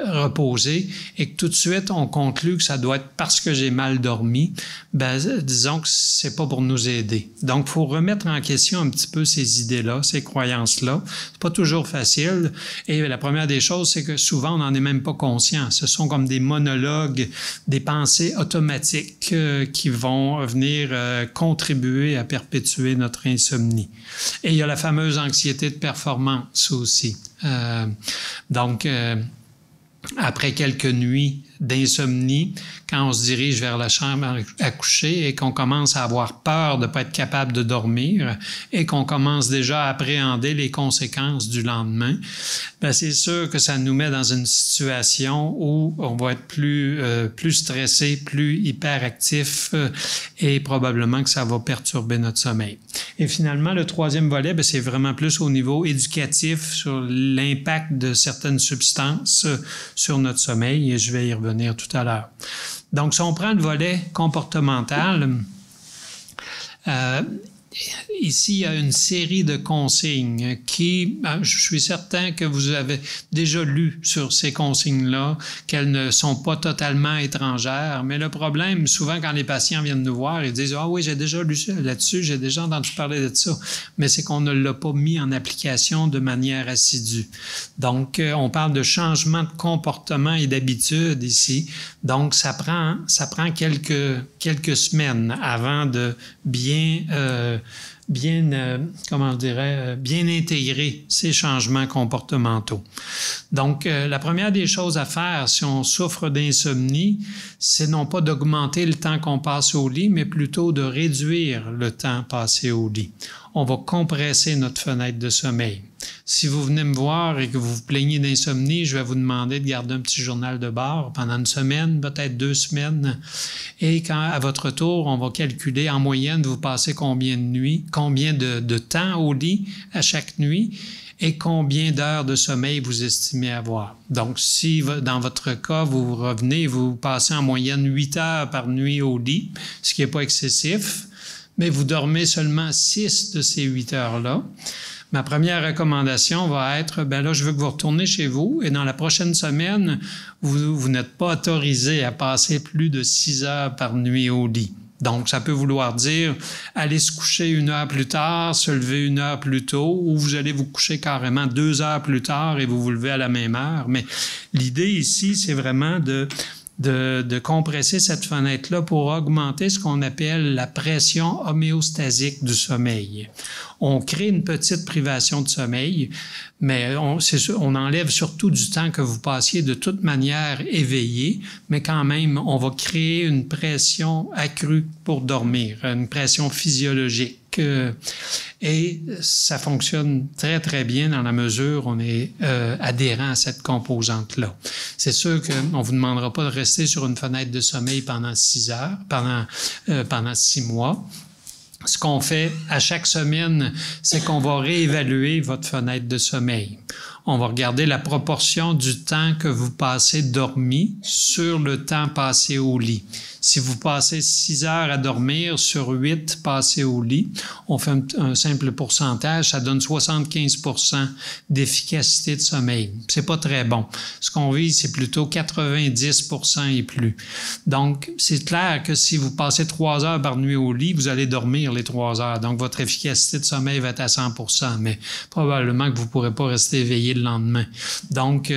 [SPEAKER 2] reposé et que tout de suite on conclut que ça doit être parce que j'ai mal dormi, ben disons que c'est pas pour nous aider. Donc, faut remettre en question un petit peu ces idées-là, ces croyances-là. C'est pas toujours facile. Et la première des choses, c'est que souvent on n'en est même pas conscient. Ce sont comme des monologues, des pensées automatiques qui vont venir contribuer à perpétuer notre insomnie. Et il y a la fameuse anxiété de performance aussi. Donc, après quelques nuits d'insomnie, quand on se dirige vers la chambre à coucher et qu'on commence à avoir peur de ne pas être capable de dormir et qu'on commence déjà à appréhender les conséquences du lendemain, ben c'est sûr que ça nous met dans une situation où on va être plus stressé, plus hyperactif et probablement que ça va perturber notre sommeil. Et finalement, le troisième volet, ben c'est vraiment plus au niveau éducatif sur l'impact de certaines substances sur notre sommeil et je vais y revenir tout à l'heure. Donc, si on prend le volet comportemental, ici, il y a une série de consignes qui, je suis certain que vous avez déjà lu sur ces consignes-là, qu'elles ne sont pas totalement étrangères, mais le problème, souvent quand les patients viennent nous voir, ils disent « Ah oui, j'ai déjà lu ça là-dessus, j'ai déjà entendu parler de ça », mais c'est qu'on ne l'a pas mis en application de manière assidue. Donc, on parle de changement de comportement et d'habitude ici, donc ça prend quelques quelques semaines avant de bien intégrer ces changements comportementaux. Donc, la première des choses à faire si on souffre d'insomnie, c'est non pas d'augmenter le temps qu'on passe au lit, mais plutôt de réduire le temps passé au lit. On va compresser notre fenêtre de sommeil. Si vous venez me voir et que vous vous plaignez d'insomnie, je vais vous demander de garder un petit journal de bord pendant une semaine, peut-être 2 semaines. Et quand, à votre tour, on va calculer en moyenne, vous passez combien de temps au lit à chaque nuit et combien d'heures de sommeil vous estimez avoir. Donc, si dans votre cas, vous revenez, vous passez en moyenne 8 heures par nuit au lit, ce qui n'est pas excessif, mais vous dormez seulement 6 de ces 8 heures-là, ma première recommandation va être, là, je veux que vous retournez chez vous et dans la prochaine semaine, vous n'êtes pas autorisé à passer plus de 6 heures par nuit au lit. Donc, ça peut vouloir dire aller se coucher 1 heure plus tard, se lever 1 heure plus tôt, ou vous allez vous coucher carrément 2 heures plus tard et vous vous levez à la même heure. Mais l'idée ici, c'est vraiment de compresser cette fenêtre-là pour augmenter ce qu'on appelle la pression homéostasique du sommeil. On crée une petite privation de sommeil, mais on enlève surtout du temps que vous passiez de toute manière éveillé, mais quand même, on va créer une pression accrue pour dormir, une pression physiologique. Et ça fonctionne très, très bien dans la mesure où on est adhérent à cette composante-là. C'est sûr qu'on ne vous demandera pas de rester sur une fenêtre de sommeil pendant 6 heures, pendant 6 mois. Ce qu'on fait à chaque semaine, c'est qu'on va réévaluer votre fenêtre de sommeil. On va regarder la proportion du temps que vous passez dormi sur le temps passé au lit. Si vous passez 6 heures à dormir sur 8 passées au lit, on fait un simple pourcentage, ça donne 75% d'efficacité de sommeil. C'est pas très bon. Ce qu'on vise, c'est plutôt 90% et plus. Donc, c'est clair que si vous passez 3 heures par nuit au lit, vous allez dormir les 3 heures. Donc, votre efficacité de sommeil va être à 100%, mais probablement que vous ne pourrez pas rester éveillé le lendemain. Donc,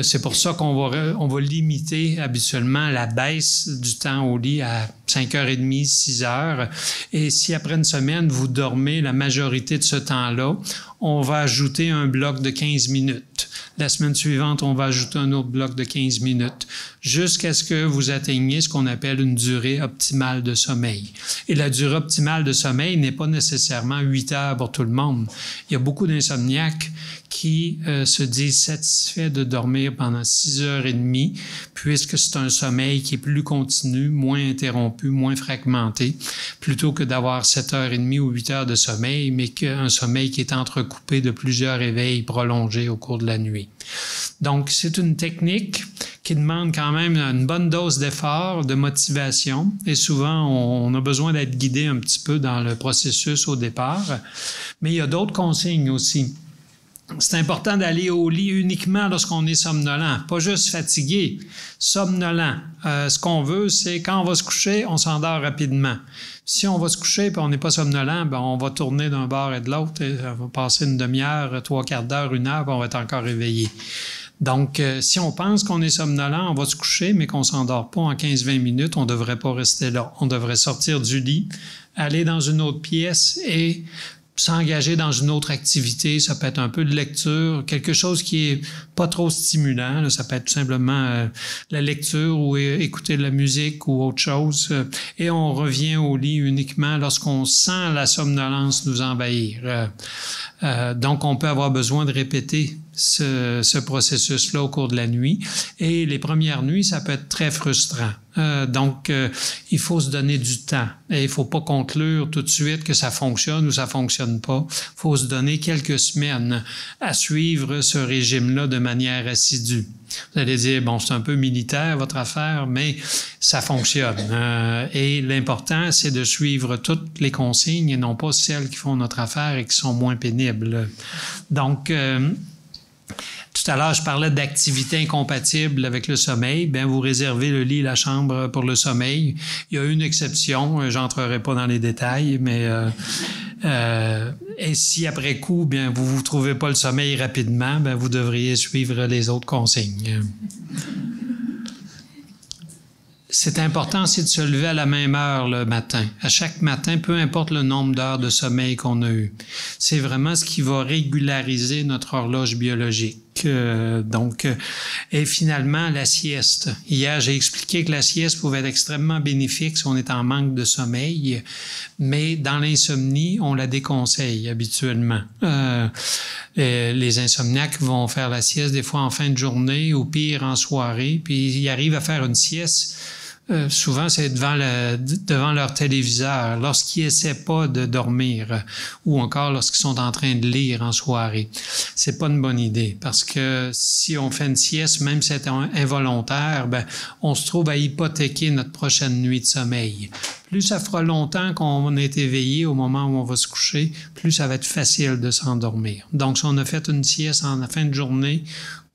[SPEAKER 2] c'est pour ça qu'on va limiter habituellement la baisse du temps au lit à 5h30, 6 heures. Et si après une semaine, vous dormez la majorité de ce temps-là, on va ajouter un bloc de 15 minutes. La semaine suivante, on va ajouter un autre bloc de 15 minutes jusqu'à ce que vous atteigniez ce qu'on appelle une durée optimale de sommeil. Et la durée optimale de sommeil n'est pas nécessairement 8 heures pour tout le monde. Il y a beaucoup d'insomniaques qui se disent satisfaits de dormir pendant 6h30 puisque c'est un sommeil qui est plus continu, moins interrompu, moins fragmenté, plutôt que d'avoir 7h30 ou 8 heures de sommeil, mais qu'un sommeil qui est entrecoupé de plusieurs éveils prolongés au cours de la nuit. Donc, c'est une technique qui demande quand même une bonne dose d'effort, de motivation, et souvent, on a besoin d'être guidé un petit peu dans le processus au départ. Mais il y a d'autres consignes aussi. C'est important d'aller au lit uniquement lorsqu'on est somnolent, pas juste fatigué, somnolent. Ce qu'on veut, c'est quand on va se coucher, on s'endort rapidement. Si on va se coucher et on n'est pas somnolent, on va tourner d'un bord et de l'autre, et on va passer une demi-heure, 3/4 d'heure, 1 heure, puis on va être encore réveillé. Donc, si on pense qu'on est somnolent, on va se coucher, mais qu'on ne s'endort pas en 15-20 minutes, on ne devrait pas rester là. On devrait sortir du lit, aller dans une autre pièce et s'engager dans une autre activité. Ça peut être un peu de lecture, quelque chose qui est pas trop stimulant. Là, ça peut être tout simplement la lecture ou écouter de la musique ou autre chose. Et on revient au lit uniquement lorsqu'on sent la somnolence nous envahir. Donc, on peut avoir besoin de répéter ce processus-là au cours de la nuit. Et les premières nuits, ça peut être très frustrant. Donc, il faut se donner du temps. Et il ne faut pas conclure tout de suite que ça fonctionne ou ça ne fonctionne pas. Il faut se donner quelques semaines à suivre ce régime-là de manière assidue. Vous allez dire, bon, c'est un peu militaire, votre affaire, mais ça fonctionne. Et l'important, c'est de suivre toutes les consignes et non pas celles qui font notre affaire et qui sont moins pénibles. Donc, tout à l'heure, je parlais d'activités incompatibles avec le sommeil. Bien, vous réservez le lit et la chambre pour le sommeil. Il y a une exception, j'entrerai pas dans les détails, mais et si après coup, bien, vous trouvez pas le sommeil rapidement, bien, vous devriez suivre les autres consignes. C'est important aussi de se lever à la même heure le matin. À chaque matin, peu importe le nombre d'heures de sommeil qu'on a eu. C'est vraiment ce qui va régulariser notre horloge biologique. Et finalement, la sieste. Hier, j'ai expliqué que la sieste pouvait être extrêmement bénéfique si on est en manque de sommeil, mais dans l'insomnie, on la déconseille habituellement. Les insomniaques vont faire la sieste des fois en fin de journée ou pire en soirée, puis ils arrivent à faire une sieste. Souvent, c'est devant leur téléviseur, lorsqu'ils essaient pas de dormir ou encore lorsqu'ils sont en train de lire en soirée. C'est pas une bonne idée parce que si on fait une sieste, même si c'est involontaire, on se trouve à hypothéquer notre prochaine nuit de sommeil. Plus ça fera longtemps qu'on est éveillé au moment où on va se coucher, plus ça va être facile de s'endormir. Donc, si on a fait une sieste en fin de journée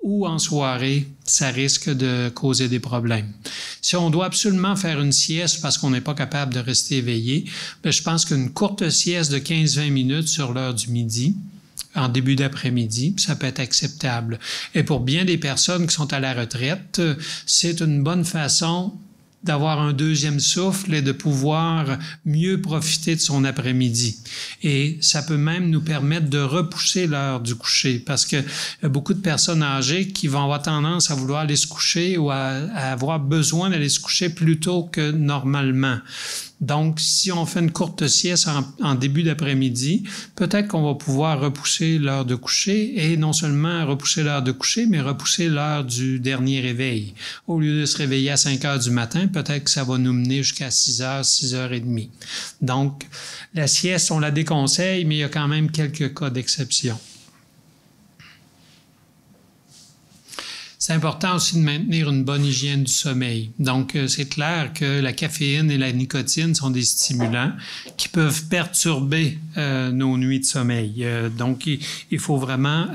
[SPEAKER 2] ou en soirée, ça risque de causer des problèmes. Si on doit absolument faire une sieste parce qu'on n'est pas capable de rester éveillé, je pense qu'une courte sieste de 15-20 minutes sur l'heure du midi, en début d'après-midi, ça peut être acceptable. Et pour bien des personnes qui sont à la retraite, c'est une bonne façon d'avoir un deuxième souffle et de pouvoir mieux profiter de son après-midi. Et ça peut même nous permettre de repousser l'heure du coucher parce que y a beaucoup de personnes âgées qui vont avoir tendance à vouloir aller se coucher ou à avoir besoin d'aller se coucher plus tôt que normalement. Donc, si on fait une courte sieste en début d'après-midi, peut-être qu'on va pouvoir repousser l'heure de coucher et non seulement repousser l'heure de coucher, mais repousser l'heure du dernier réveil. Au lieu de se réveiller à 5 heures du matin, peut-être que ça va nous mener jusqu'à 6 heures, 6 heures et demie. Donc, la sieste, on la déconseille, mais il y a quand même quelques cas d'exception. C'est important aussi de maintenir une bonne hygiène du sommeil. Donc, c'est clair que la caféine et la nicotine sont des stimulants qui peuvent perturber nos nuits de sommeil. Donc, il faut vraiment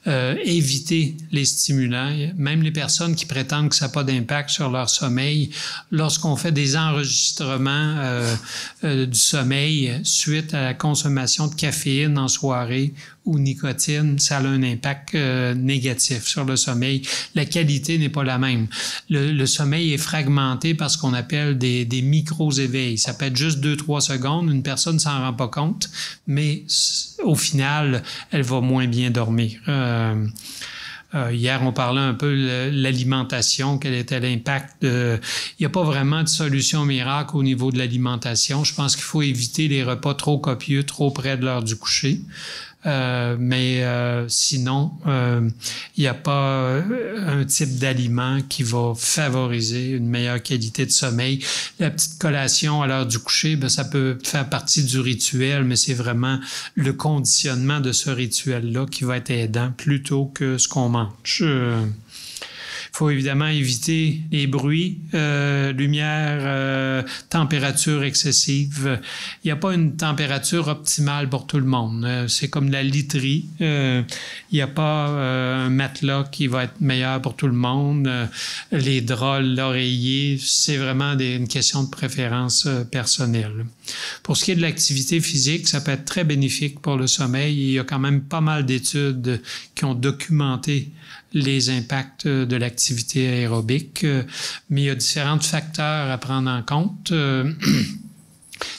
[SPEAKER 2] éviter les stimulants. Même les personnes qui prétendent que ça n'a pas d'impact sur leur sommeil, lorsqu'on fait des enregistrements du sommeil suite à la consommation de caféine en soirée ou nicotine, ça a un impact négatif sur le sommeil. La qualité n'est pas la même. Le sommeil est fragmenté par ce qu'on appelle des micro-éveils. Ça peut être juste 2-3 secondes. Une personne ne s'en rend pas compte, mais au final, elle va moins bien dormir. Hier, on parlait un peu de l'alimentation, quel était l'impact. Il n'y a pas vraiment de solution miracle au niveau de l'alimentation. Je pense qu'il faut éviter les repas trop copieux, trop près de l'heure du coucher. Sinon, il n'y a pas un type d'aliment qui va favoriser une meilleure qualité de sommeil. La petite collation à l'heure du coucher, ça peut faire partie du rituel, mais c'est vraiment le conditionnement de ce rituel-là qui va être aidant plutôt que ce qu'on mange. Il faut évidemment éviter les bruits, lumière, température excessive. Il n'y a pas une température optimale pour tout le monde. C'est comme la literie. Il n'y a pas un matelas qui va être meilleur pour tout le monde. Les draps, l'oreiller, c'est vraiment une question de préférence personnelle. Pour ce qui est de l'activité physique, ça peut être très bénéfique pour le sommeil. Il y a quand même pas mal d'études qui ont documenté les impacts de l'activité aérobique, mais il y a différents facteurs à prendre en compte.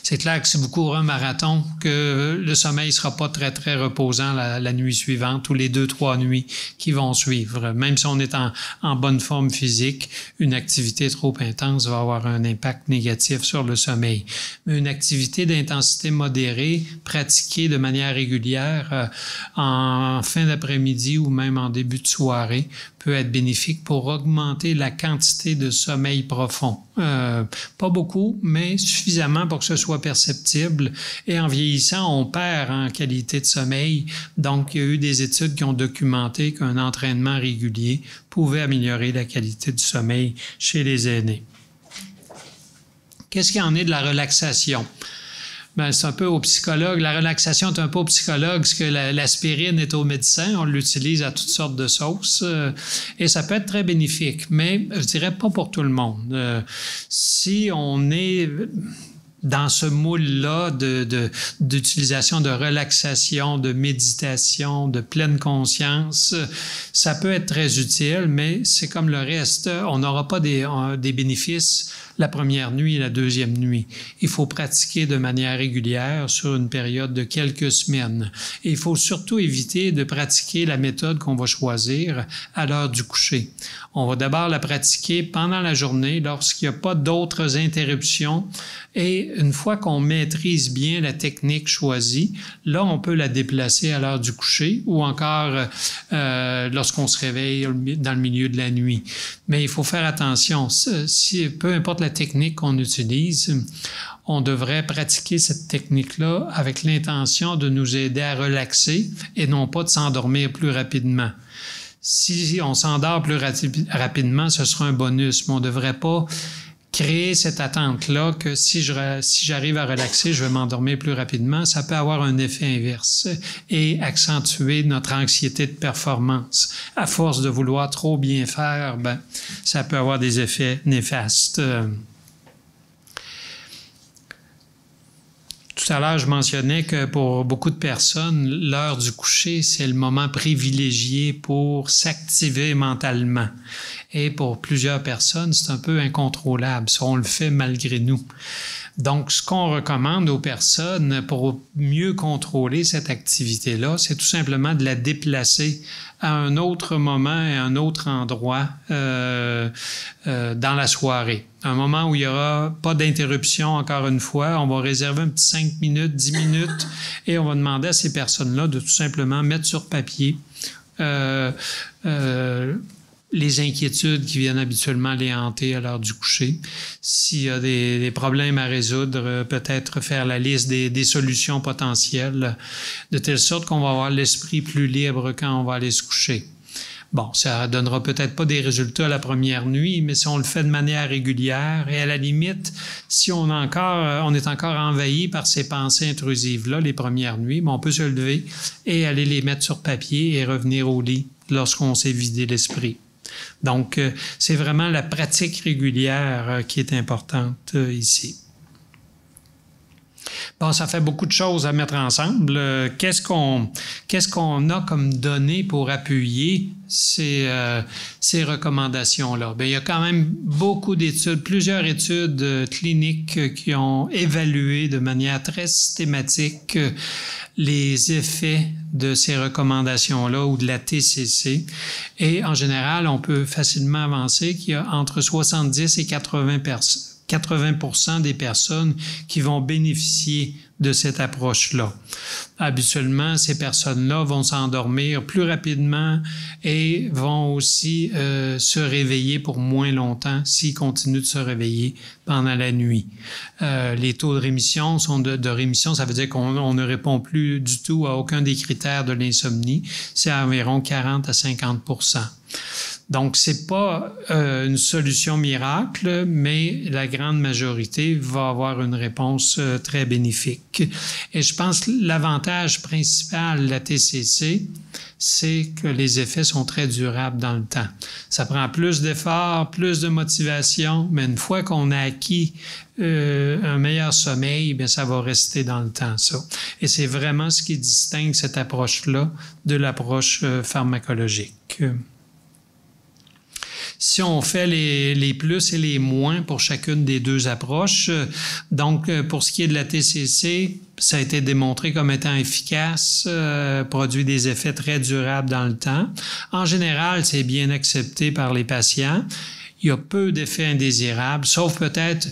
[SPEAKER 2] C'est clair que si vous courez un marathon, que le sommeil ne sera pas très, très reposant la nuit suivante ou les 2-3 nuits qui vont suivre. Même si on est en bonne forme physique, une activité trop intense va avoir un impact négatif sur le sommeil. Mais une activité d'intensité modérée, pratiquée de manière régulière en fin d'après-midi ou même en début de soirée, peut être bénéfique pour augmenter la quantité de sommeil profond. Pas beaucoup, mais suffisamment pour que ce soit perceptible. Et en vieillissant, on perd en qualité de sommeil. Donc, il y a eu des études qui ont documenté qu'un entraînement régulier pouvait améliorer la qualité du sommeil chez les aînés. Qu'est-ce qu'il y en est de la relaxation? C'est un peu au psychologue. La relaxation est un peu au psychologue, parce que l'aspirine est au médecin. On l'utilise à toutes sortes de sauces et ça peut être très bénéfique, mais je dirais pas pour tout le monde. Si on est dans ce moule-là d'utilisation de relaxation, de méditation, de pleine conscience, ça peut être très utile, mais c'est comme le reste, on n'aura pas des bénéfices la première nuit et la deuxième nuit. Il faut pratiquer de manière régulière sur une période de quelques semaines. Et il faut surtout éviter de pratiquer la méthode qu'on va choisir à l'heure du coucher. On va d'abord la pratiquer pendant la journée lorsqu'il n'y a pas d'autres interruptions. Et une fois qu'on maîtrise bien la technique choisie, là, on peut la déplacer à l'heure du coucher ou encore lorsqu'on se réveille dans le milieu de la nuit. Mais il faut faire attention. Peu importe la technique qu'on utilise, on devrait pratiquer cette technique-là avec l'intention de nous aider à relaxer et non pas de s'endormir plus rapidement. Si on s'endort plus rapidement, ce sera un bonus, mais on ne devrait pas créer cette attente-là que si j'arrive à relaxer, je vais m'endormir plus rapidement. Ça peut avoir un effet inverse et accentuer notre anxiété de performance. À force de vouloir trop bien faire, ça peut avoir des effets néfastes. Tout à l'heure, je mentionnais que pour beaucoup de personnes, l'heure du coucher, c'est le moment privilégié pour s'activer mentalement. Et pour plusieurs personnes, c'est un peu incontrôlable. Ça, on le fait malgré nous. Donc, ce qu'on recommande aux personnes pour mieux contrôler cette activité-là, c'est tout simplement de la déplacer à un autre moment et un autre endroit dans la soirée. Un moment où il n'y aura pas d'interruption, encore une fois. On va réserver un petit 5 minutes, 10 minutes et on va demander à ces personnes-là de tout simplement mettre sur papier les inquiétudes qui viennent habituellement les hanter à l'heure du coucher. S'il y a des problèmes à résoudre, peut-être faire la liste des solutions potentielles, de telle sorte qu'on va avoir l'esprit plus libre quand on va aller se coucher. Bon, ça donnera peut-être pas des résultats la première nuit, mais si on le fait de manière régulière et à la limite, si on est encore envahi par ces pensées intrusives-là les premières nuits, on peut se lever et aller les mettre sur papier et revenir au lit lorsqu'on s'est vidé l'esprit. Donc, c'est vraiment la pratique régulière qui est importante ici. Bon, ça fait beaucoup de choses à mettre ensemble. Qu'est-ce qu'on a comme données pour appuyer ces recommandations-là? Bien, il y a quand même beaucoup d'études, plusieurs études cliniques qui ont évalué de manière très systématique les effets de ces recommandations-là ou de la TCC. Et en général, on peut facilement avancer qu'il y a entre 70 et 80% des personnes qui vont bénéficier de cette approche-là. Habituellement, ces personnes-là vont s'endormir plus rapidement et vont aussi se réveiller pour moins longtemps s'ils continuent de se réveiller pendant la nuit. Les taux de rémission sont de rémission, ça veut dire qu'on ne répond plus du tout à aucun des critères de l'insomnie. C'est environ 40 à 50%. Donc, c'est pas une solution miracle, mais la grande majorité va avoir une réponse très bénéfique. Et je pense que l'avantage principal de la TCC, c'est que les effets sont très durables dans le temps. Ça prend plus d'efforts, plus de motivation, mais une fois qu'on a acquis un meilleur sommeil, bien, ça va rester dans le temps, ça. Et c'est vraiment ce qui distingue cette approche-là de l'approche pharmacologique. Si on fait les plus et les moins pour chacune des deux approches, donc pour ce qui est de la TCC, ça a été démontré comme étant efficace, produit des effets très durables dans le temps. En général, c'est bien accepté par les patients. Il y a peu d'effets indésirables, sauf peut-être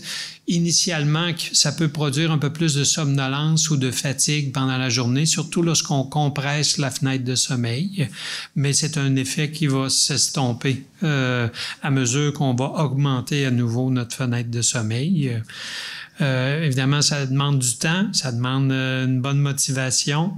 [SPEAKER 2] initialement que ça peut produire un peu plus de somnolence ou de fatigue pendant la journée, surtout lorsqu'on compresse la fenêtre de sommeil. Mais c'est un effet qui va s'estomper à mesure qu'on va augmenter à nouveau notre fenêtre de sommeil. Évidemment, ça demande du temps, ça demande une bonne motivation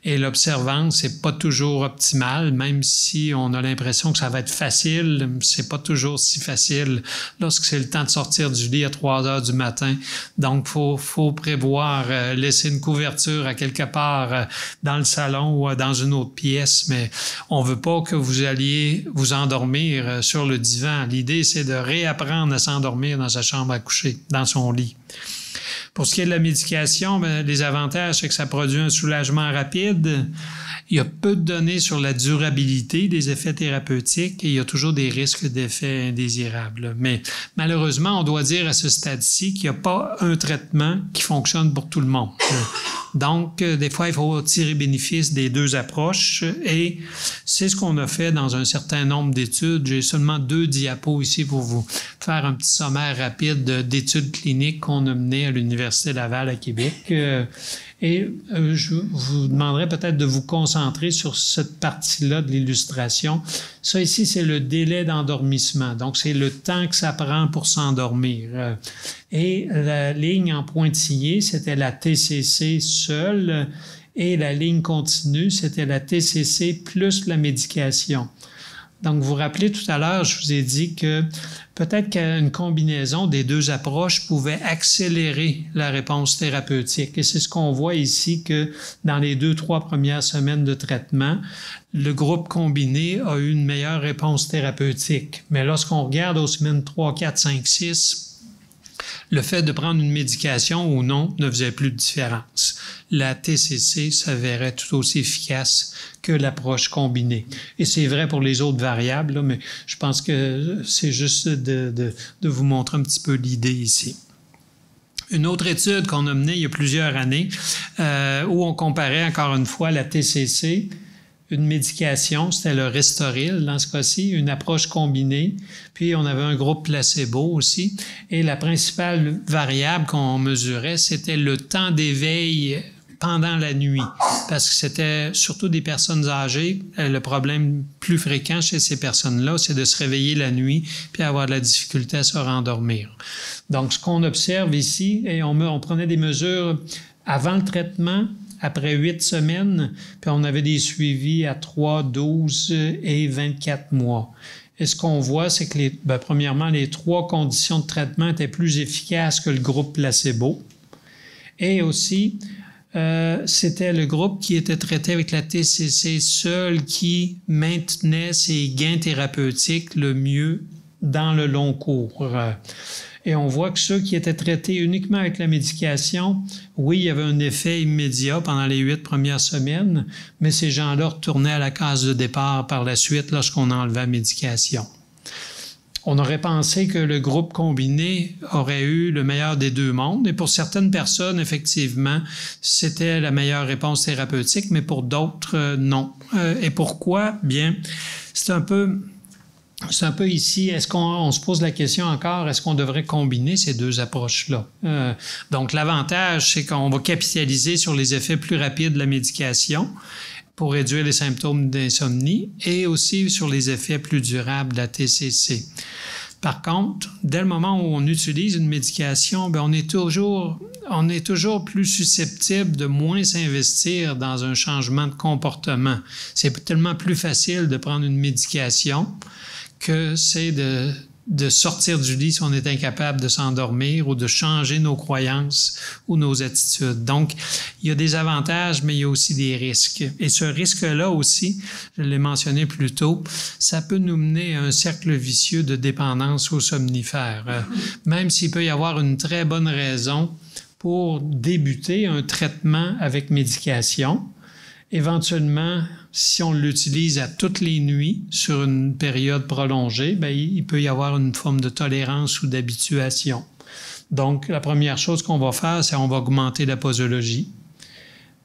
[SPEAKER 2] et l'observance, c'est pas toujours optimal, même si on a l'impression que ça va être facile, c'est pas toujours si facile lorsque c'est le temps de sortir du lit à 3 heures du matin. Donc, faut prévoir, laisser une couverture à quelque part dans le salon ou dans une autre pièce, mais on veut pas que vous alliez vous endormir sur le divan. L'idée, c'est de réapprendre à s'endormir dans sa chambre à coucher, dans son lit. Pour ce qui est de la médication, les avantages, c'est que ça produit un soulagement rapide. Il y a peu de données sur la durabilité des effets thérapeutiques et il y a toujours des risques d'effets indésirables. Mais malheureusement, on doit dire à ce stade-ci qu'il n'y a pas un traitement qui fonctionne pour tout le monde. Donc, des fois, il faut tirer bénéfice des deux approches et c'est ce qu'on a fait dans un certain nombre d'études. J'ai seulement 2 diapos ici pour vous faire un petit sommaire rapide d'études cliniques qu'on a menées à l'Université Laval à Québec. Je vous demanderai peut-être de vous concentrer sur cette partie-là de l'illustration. Ça ici, c'est le délai d'endormissement. Donc, c'est le temps que ça prend pour s'endormir. Et la ligne en pointillé, c'était la TCC seule. Et la ligne continue, c'était la TCC plus la médication. Donc, vous vous rappelez tout à l'heure, je vous ai dit que peut-être qu'une combinaison des deux approches pouvait accélérer la réponse thérapeutique. Et c'est ce qu'on voit ici que dans les 2-3 premières semaines de traitement, le groupe combiné a eu une meilleure réponse thérapeutique. Mais lorsqu'on regarde aux semaines 3, 4, 5, 6, le fait de prendre une médication ou non ne faisait plus de différence. La TCC s'avérait tout aussi efficace que l'approche combinée. Et c'est vrai pour les autres variables, là, mais je pense que c'est juste de vous montrer un petit peu l'idée ici. Une autre étude qu'on a menée il y a plusieurs années, où on comparait encore une fois la TCC, une médication, c'était le Restoril dans ce cas-ci, une approche combinée, puis on avait un groupe placebo aussi, et la principale variable qu'on mesurait, c'était le temps d'éveil pendant la nuit, parce que c'était surtout des personnes âgées. Le problème plus fréquent chez ces personnes-là, c'est de se réveiller la nuit puis avoir de la difficulté à se rendormir. Donc, ce qu'on observe ici, et on prenait des mesures avant le traitement, après 8 semaines, puis on avait des suivis à 3, 12 et 24 mois. Et ce qu'on voit, c'est que premièrement, les 3 conditions de traitement étaient plus efficaces que le groupe placebo. Et aussi, c'était le groupe qui était traité avec la TCC seul qui maintenait ses gains thérapeutiques le mieux dans le long cours. Et on voit que ceux qui étaient traités uniquement avec la médication, oui, il y avait un effet immédiat pendant les 8 premières semaines, mais ces gens-là retournaient à la case de départ par la suite lorsqu'on enlevait la médication. On aurait pensé que le groupe combiné aurait eu le meilleur des deux mondes. Et pour certaines personnes, effectivement, c'était la meilleure réponse thérapeutique, mais pour d'autres, non. Et pourquoi? Bien, c'est un peu ici, est-ce qu'on se pose la question encore, est-ce qu'on devrait combiner ces deux approches-là? Donc, l'avantage, c'est qu'on va capitaliser sur les effets plus rapides de la médication pour réduire les symptômes d'insomnie et aussi sur les effets plus durables de la TCC. Par contre, dès le moment où on utilise une médication, bien, on est toujours plus susceptible de moins s'investir dans un changement de comportement. C'est tellement plus facile de prendre une médication que c'est de sortir du lit si on est incapable de s'endormir ou de changer nos croyances ou nos attitudes. Donc, il y a des avantages, mais il y a aussi des risques. Et ce risque-là aussi, je l'ai mentionné plus tôt, ça peut nous mener à un cercle vicieux de dépendance aux somnifères. Même s'il peut y avoir une très bonne raison pour débuter un traitement avec médication, éventuellement, si on l'utilise à toutes les nuits sur une période prolongée, bien, il peut y avoir une forme de tolérance ou d'habituation. Donc, la première chose qu'on va faire, c'est qu'on va augmenter la posologie.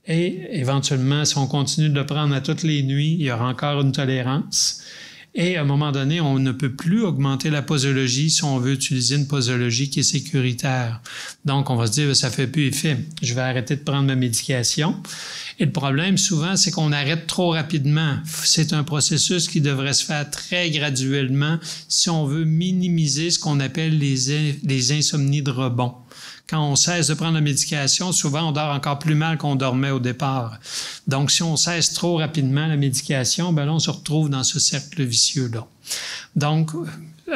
[SPEAKER 2] Et éventuellement, si on continue de le prendre à toutes les nuits, il y aura encore une tolérance. Et à un moment donné, on ne peut plus augmenter la posologie si on veut utiliser une posologie qui est sécuritaire. Donc, on va se dire, ça ne fait plus effet. Je vais arrêter de prendre ma médication. Et le problème, souvent, c'est qu'on arrête trop rapidement. C'est un processus qui devrait se faire très graduellement si on veut minimiser ce qu'on appelle les insomnies de rebond. Quand on cesse de prendre la médication, souvent, on dort encore plus mal qu'on dormait au départ. Donc, si on cesse trop rapidement la médication, bien là, on se retrouve dans ce cercle vicieux-là. Donc,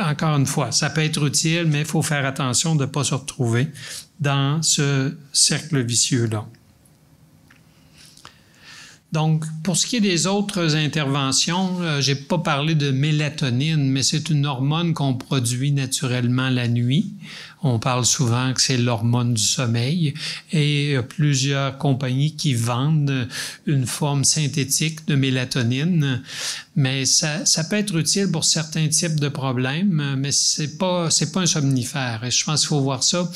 [SPEAKER 2] encore une fois, ça peut être utile, mais il faut faire attention de ne pas se retrouver dans ce cercle vicieux-là. Donc, pour ce qui est des autres interventions, je n'ai pas parlé de mélatonine, mais c'est une hormone qu'on produit naturellement la nuit. On parle souvent que c'est l'hormone du sommeil et il y a plusieurs compagnies qui vendent une forme synthétique de mélatonine, mais ça peut être utile pour certains types de problèmes, mais c'est pas un somnifère. Et je pense qu'il faut voir ça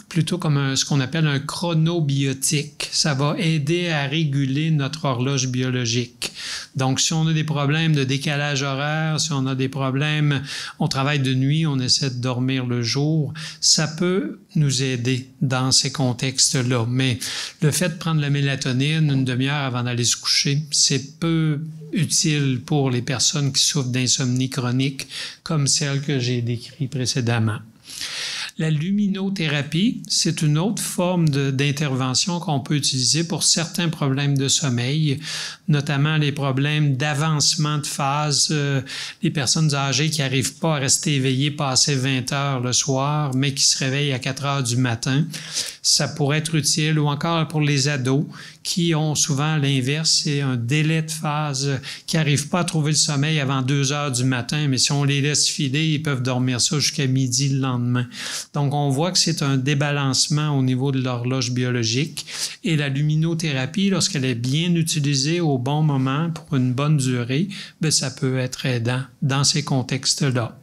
[SPEAKER 2] plutôt comme ce qu'on appelle un chronobiotique. Ça va aider à réguler notre horloge biologique. Donc, si on a des problèmes de décalage horaire, si on a des problèmes, on travaille de nuit, on essaie de dormir le jour, ça peut nous aider dans ces contextes-là. Mais le fait de prendre la mélatonine une demi-heure avant d'aller se coucher, c'est peu utile pour les personnes qui souffrent d'insomnie chronique comme celle que j'ai décrite précédemment. La luminothérapie, c'est une autre forme d'intervention qu'on peut utiliser pour certains problèmes de sommeil, notamment les problèmes d'avancement de phase, les personnes âgées qui n'arrivent pas à rester éveillées passer 20 heures le soir, mais qui se réveillent à 4 heures du matin. Ça pourrait être utile, ou encore pour les ados qui ont souvent l'inverse, c'est un délai de phase, qui n'arrivent pas à trouver le sommeil avant 2 heures du matin, mais si on les laisse filer, ils peuvent dormir ça jusqu'à midi le lendemain. Donc, on voit que c'est un débalancement au niveau de l'horloge biologique et la luminothérapie, lorsqu'elle est bien utilisée au bon moment pour une bonne durée, bien, ça peut être aidant dans ces contextes-là.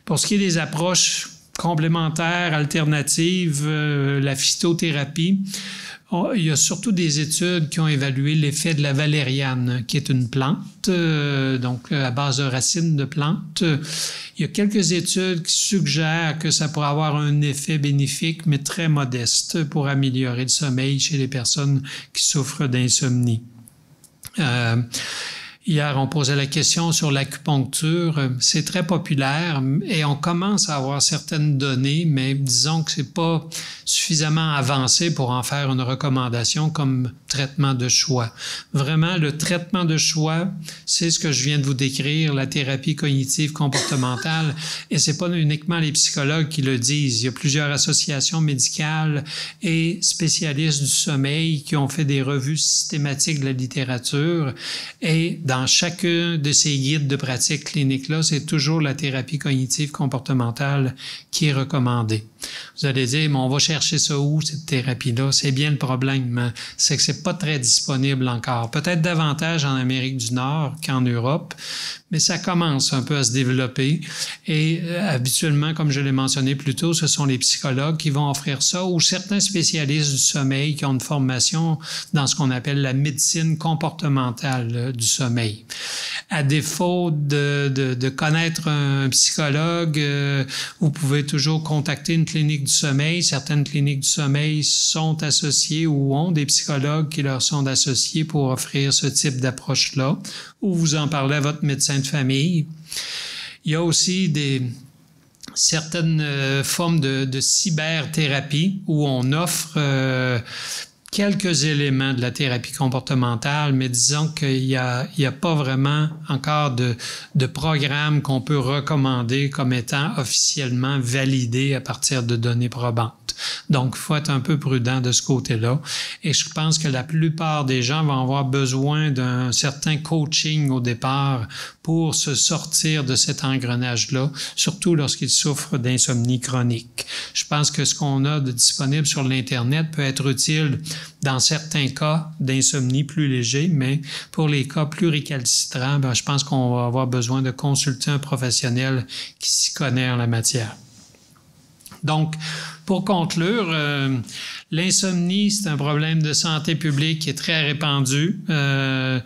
[SPEAKER 2] Pour ce qui est des approches complémentaires, alternatives, la phytothérapie, il y a surtout des études qui ont évalué l'effet de la valériane, qui est une plante, donc à base de racines de plantes. Il y a quelques études qui suggèrent que ça pourrait avoir un effet bénéfique, mais très modeste, pour améliorer le sommeil chez les personnes qui souffrent d'insomnie. Hier, on posait la question sur l'acupuncture. C'est très populaire et on commence à avoir certaines données, mais disons que c'est pas suffisamment avancé pour en faire une recommandation comme traitement de choix. Vraiment, le traitement de choix, c'est ce que je viens de vous décrire, la thérapie cognitive comportementale, et c'est pas uniquement les psychologues qui le disent. Il y a plusieurs associations médicales et spécialistes du sommeil qui ont fait des revues systématiques de la littérature, et dans chacun de ces guides de pratique clinique-là, c'est toujours la thérapie cognitive comportementale qui est recommandée. Vous allez dire, mais on va chercher ça où, cette thérapie-là? C'est bien le problème, c'est que c'est pas très disponible encore. Peut-être davantage en Amérique du Nord qu'en Europe, mais ça commence un peu à se développer. Et habituellement, comme je l'ai mentionné plus tôt, ce sont les psychologues qui vont offrir ça, ou certains spécialistes du sommeil qui ont une formation dans ce qu'on appelle la médecine comportementale du sommeil. À défaut de connaître un psychologue, vous pouvez toujours contacter une clinique du sommeil. Certaines cliniques du sommeil sont associées ou ont des psychologues qui leur sont associés pour offrir ce type d'approche-là, ou vous en parlez à votre médecin de famille. Il y a aussi certaines formes de cyberthérapie où on offre quelques éléments de la thérapie comportementale, mais disons qu'il y a pas vraiment encore de programme qu'on peut recommander comme étant officiellement validé à partir de données probantes. Donc, il faut être un peu prudent de ce côté-là. Et je pense que la plupart des gens vont avoir besoin d'un certain coaching au départ pour se sortir de cet engrenage-là, surtout lorsqu'ils souffrent d'insomnie chronique. Je pense que ce qu'on a de disponible sur l'Internet peut être utile dans certains cas d'insomnie plus légers, mais pour les cas plus récalcitrants, je pense qu'on va avoir besoin de consulter un professionnel qui s'y connaît en la matière. Donc, pour conclure, l'insomnie, c'est un problème de santé publique qui est très répandu. Il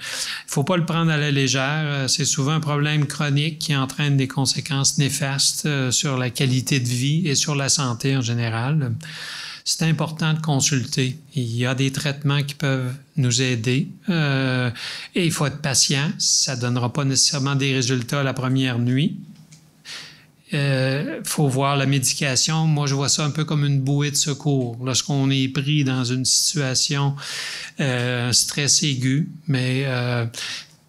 [SPEAKER 2] faut pas le prendre à la légère. C'est souvent un problème chronique qui entraîne des conséquences néfastes sur la qualité de vie et sur la santé en général. C'est important de consulter. Il y a des traitements qui peuvent nous aider et il faut être patient. Ça donnera pas nécessairement des résultats la première nuit. Faut voir la médication. Moi, je vois ça un peu comme une bouée de secours. Lorsqu'on est pris dans une situation stress aigu, mais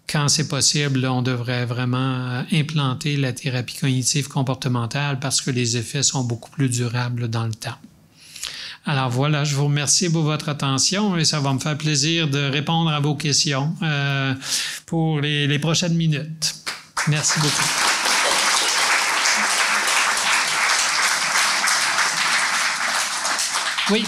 [SPEAKER 2] quand c'est possible, on devrait vraiment implanter la thérapie cognitive comportementale parce que les effets sont beaucoup plus durables dans le temps. Alors voilà, je vous remercie pour votre attention et ça va me faire plaisir de répondre à vos questions pour les prochaines minutes. Merci beaucoup. Oui.